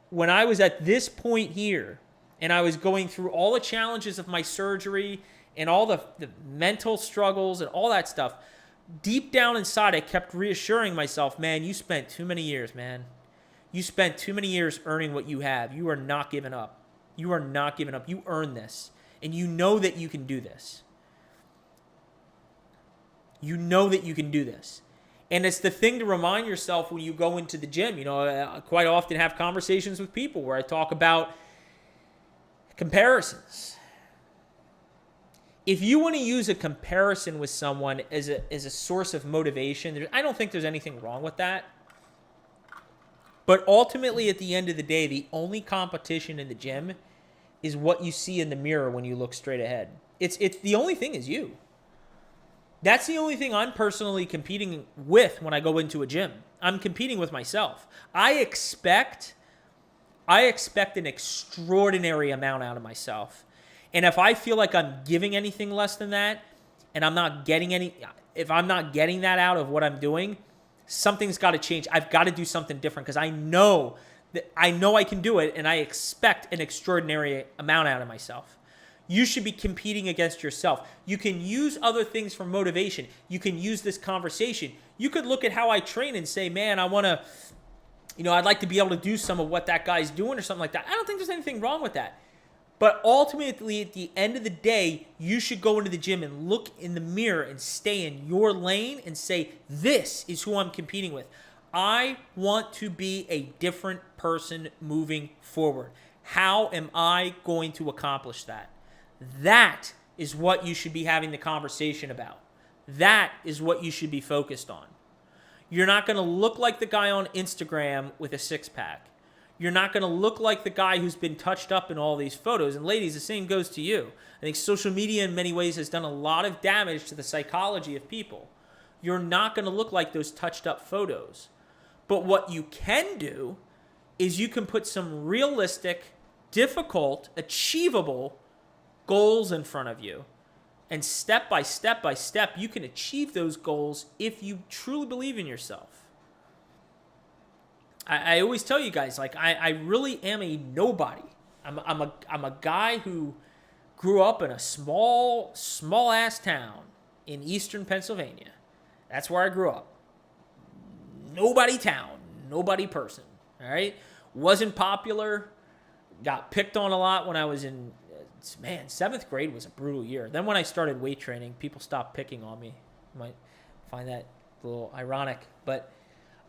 when I was at this point here, and I was going through all the challenges of my surgery and all the mental struggles and all that stuff. Deep down inside, I kept reassuring myself, man, you spent too many years, man. You spent too many years earning what you have. You are not giving up. You are not giving up. You earned this. And you know that you can do this. You know that you can do this. And it's the thing to remind yourself when you go into the gym. You know, I quite often have conversations with people where I talk about comparisons. If you want to use a comparison with someone as a source of motivation, I don't think there's anything wrong with that. But ultimately, at the end of the day, the only competition in the gym is what you see in the mirror when you look straight ahead. It's the only thing is you. That's the only thing I'm personally competing with when I go into a gym. I'm competing with myself. I expect an extraordinary amount out of myself. And if I feel like I'm giving anything less than that, and if I'm not getting that out of what I'm doing, something's got to change. I've got to do something different, because I know I can do it, and I expect an extraordinary amount out of myself. You should be competing against yourself. You can use other things for motivation. You can use this conversation. You could look at how I train and say, man, I want to, I'd like to be able to do some of what that guy's doing or something like that. I don't think there's anything wrong with that. But ultimately, at the end of the day, you should go into the gym and look in the mirror and stay in your lane and say, this is who I'm competing with. I want to be a different person moving forward. How am I going to accomplish that? That is what you should be having the conversation about. That is what you should be focused on. You're not going to look like the guy on Instagram with a six-pack. You're not going to look like the guy who's been touched up in all these photos. And ladies, the same goes to you. I think social media in many ways has done a lot of damage to the psychology of people. You're not going to look like those touched up photos. But what you can do is you can put some realistic, difficult, achievable goals in front of you. And step by step by step, you can achieve those goals if you truly believe in yourself. I always tell you guys, like, I really am a nobody. I'm a guy who grew up in a small ass town in eastern Pennsylvania. That's where I grew up. nobody town, nobody person. All right. Wasn't popular. Got picked on a lot when I was in, man, 7th grade was a brutal year. Then when I started weight training, people stopped picking on me. You might find that a little ironic, but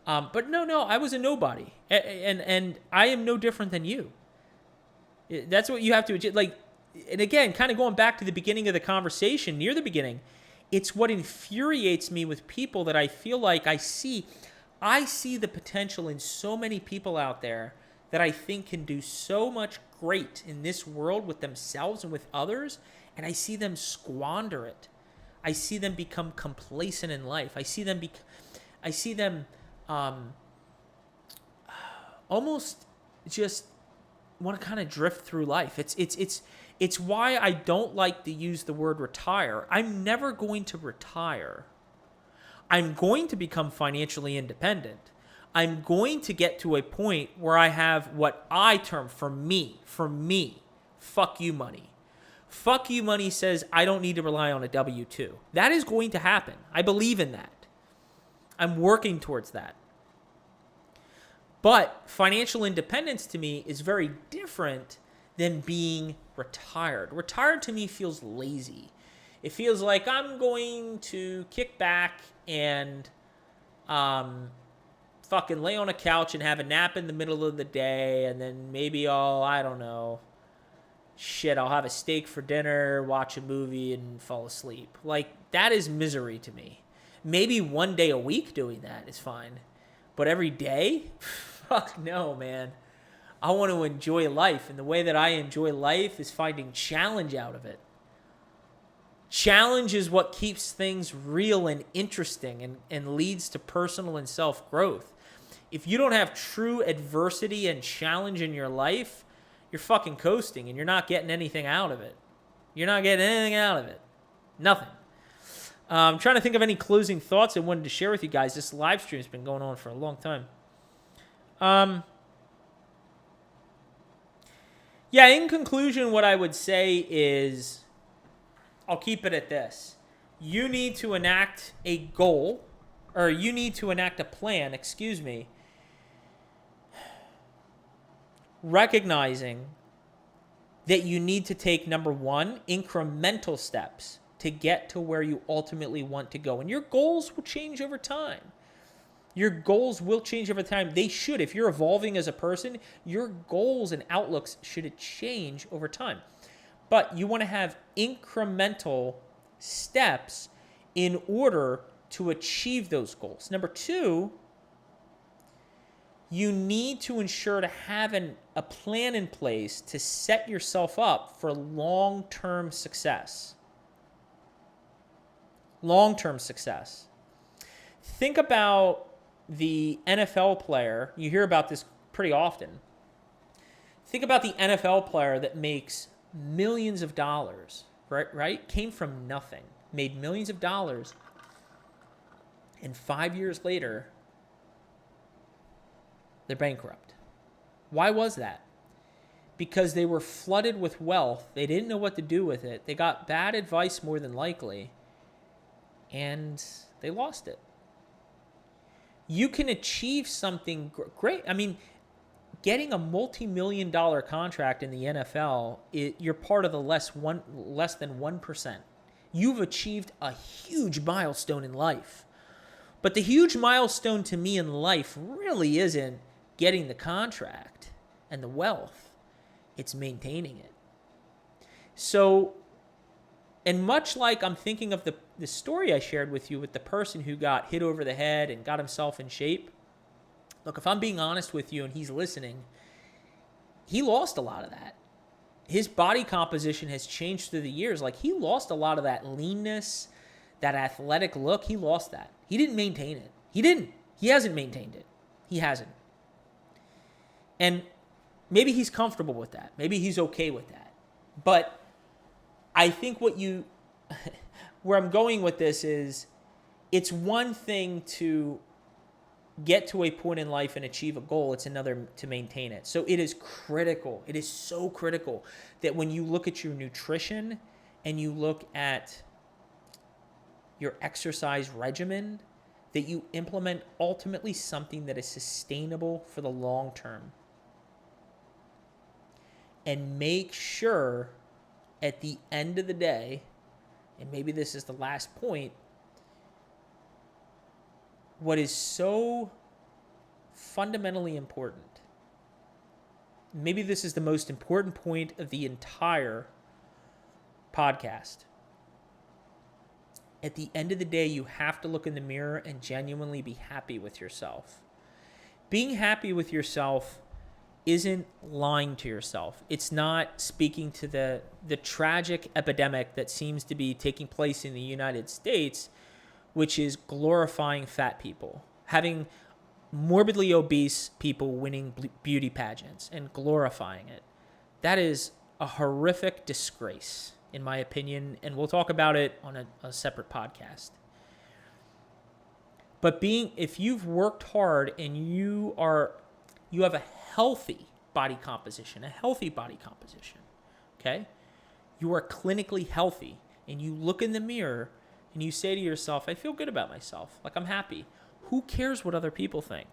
no, I was a nobody. And I am no different than you. That's what you have to, like, and again, kind of going back to the beginning of the conversation, near the beginning, it's what infuriates me with people that I feel like I see the potential in so many people out there that I think can do so much great in this world with themselves and with others, and I see them squander it. I see them become complacent in life. I see them almost just want to kind of drift through life. It's why I don't like to use the word retire. I'm never going to retire. I'm going to become financially independent. I'm going to get to a point where I have what I term for me, fuck you money. Fuck you money says I don't need to rely on a W-2. That is going to happen. I believe in that. I'm working towards that. But financial independence to me is very different than being retired. Retired to me feels lazy. It feels like I'm going to kick back and fucking lay on a couch and have a nap in the middle of the day, and then maybe I'll have a steak for dinner, watch a movie, and fall asleep. Like, that is misery to me. Maybe one day a week doing that is fine. But every day? Fuck no, man. I want to enjoy life, and the way that I enjoy life is finding challenge out of it. Challenge is what keeps things real and interesting and leads to personal and self-growth. If you don't have true adversity and challenge in your life, you're fucking coasting and you're not getting anything out of it. Nothing. I'm trying to think of any closing thoughts I wanted to share with you guys. This live stream has been going on for a long time. In conclusion, what I would say is, I'll keep it at this. You need to enact a goal, or you need to enact a plan, recognizing that you need to take, number one, incremental steps to get to where you ultimately want to go. And your goals will change over time. They should. If you're evolving as a person, your goals and outlooks should change over time. But you want to have incremental steps in order to achieve those goals. Number two, you need to ensure to have a plan in place to set yourself up for long-term success. Think about the NFL player. You hear about this pretty often. Think about the NFL player that makes millions of dollars, right? Came from nothing, made millions of dollars, and 5 years later, they're bankrupt. Why was that? Because they were flooded with wealth. They didn't know what to do with it. They got bad advice more than likely, and they lost it. You can achieve something great. I mean, getting a multi-million-dollar contract in the NFL, you're part of the less than 1%. You've achieved a huge milestone in life. But the huge milestone to me in life really isn't getting the contract and the wealth. It's maintaining it. So, and much like I'm thinking of the story I shared with you with the person who got hit over the head and got himself in shape. Look, if I'm being honest with you and he's listening, he lost a lot of that. His body composition has changed through the years. Like, he lost a lot of that leanness, that athletic look. He lost that. He didn't maintain it. He hasn't maintained it. He hasn't. And maybe he's comfortable with that. Maybe he's okay with that. But I think where I'm going with this is, it's one thing to get to a point in life and achieve a goal. It's another to maintain it. So it is critical. It is so critical that when you look at your nutrition and you look at your exercise regimen, that you implement ultimately something that is sustainable for the long term. And make sure at the end of the day, and maybe this is the last point, what is so fundamentally important, maybe this is the most important point of the entire podcast. At the end of the day, you have to look in the mirror and genuinely be happy with yourself. Being happy with yourself isn't lying to yourself. It's not speaking to the tragic epidemic that seems to be taking place in the United States, which is glorifying fat people, having morbidly obese people winning beauty pageants and glorifying it. That is a horrific disgrace, in my opinion, and we'll talk about it on a separate podcast. But if you've worked hard and you have a healthy body composition, okay? You are clinically healthy, and you look in the mirror and you say to yourself, I feel good about myself, like I'm happy. Who cares what other people think?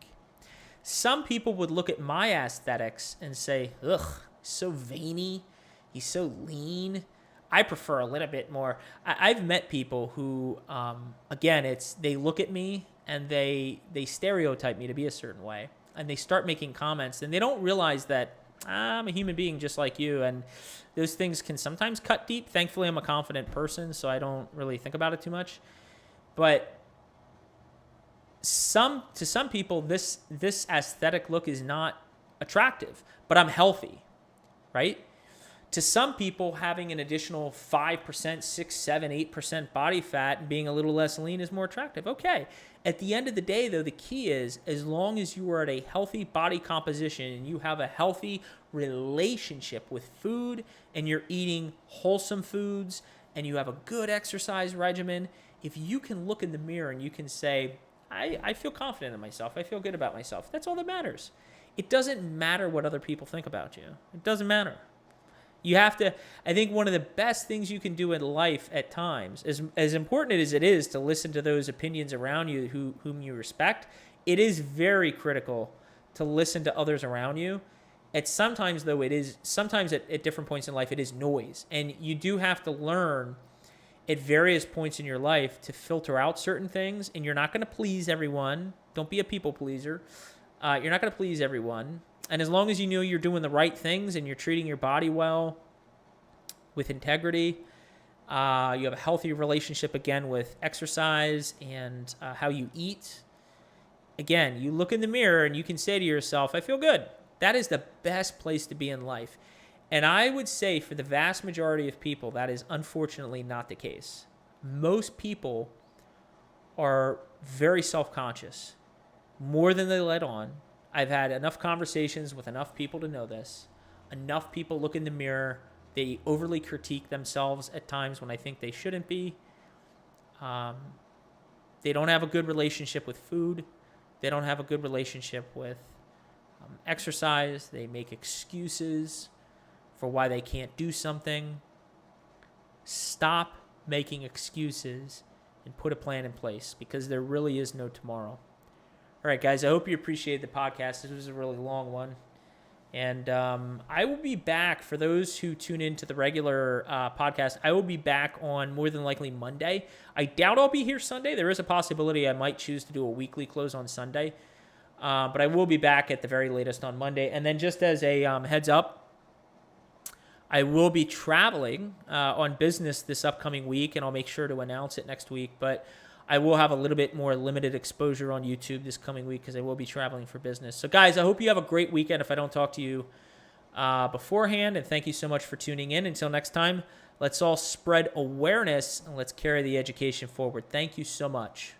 Some people would look at my aesthetics and say, ugh, so veiny, he's so lean. I prefer a little bit more. I've met people who, again, they look at me and they stereotype me to be a certain way, and they start making comments, and they don't realize that I'm a human being just like you, and those things can sometimes cut deep. Thankfully, I'm a confident person, so I don't really think about it too much. But to some people, this aesthetic look is not attractive, but I'm healthy, right? To some people, having an additional 5%, 6, 7, 8% body fat and being a little less lean is more attractive. Okay. At the end of the day, though, the key is, as long as you are at a healthy body composition and you have a healthy relationship with food and you're eating wholesome foods and you have a good exercise regimen, if you can look in the mirror and you can say, I feel confident in myself, I feel good about myself, that's all that matters. It doesn't matter what other people think about you. It doesn't matter. You have to, I think one of the best things you can do in life at times, as important as it is to listen to those opinions around you whom you respect, it is very critical to listen to others around you. Sometimes at different points in life, it is noise. And you do have to learn at various points in your life to filter out certain things, and you're not going to please everyone. Don't be a people pleaser. You're not going to please everyone. And as long as you know you're doing the right things and you're treating your body well with integrity, you have a healthy relationship, again, with exercise and how you eat. Again, you look in the mirror and you can say to yourself, I feel good. That is the best place to be in life. And I would say for the vast majority of people, that is unfortunately not the case. Most people are very self-conscious, more than they let on. I've had enough conversations with enough people to know this. Enough people look in the mirror. They overly critique themselves at times when I think they shouldn't be. They don't have a good relationship with food. They don't have a good relationship with exercise. They make excuses for why they can't do something. Stop making excuses and put a plan in place, because there really is no tomorrow. All right, guys, I hope you appreciated the podcast. This was a really long one. And I will be back, for those who tune into the regular podcast, I will be back on more than likely Monday. I doubt I'll be here Sunday. There is a possibility I might choose to do a weekly close on Sunday. But I will be back at the very latest on Monday. And then just as a heads up, I will be traveling on business this upcoming week, and I'll make sure to announce it next week. But I will have a little bit more limited exposure on YouTube this coming week because I will be traveling for business. So, guys, I hope you have a great weekend if I don't talk to you beforehand. And thank you so much for tuning in. Until next time, let's all spread awareness and let's carry the education forward. Thank you so much.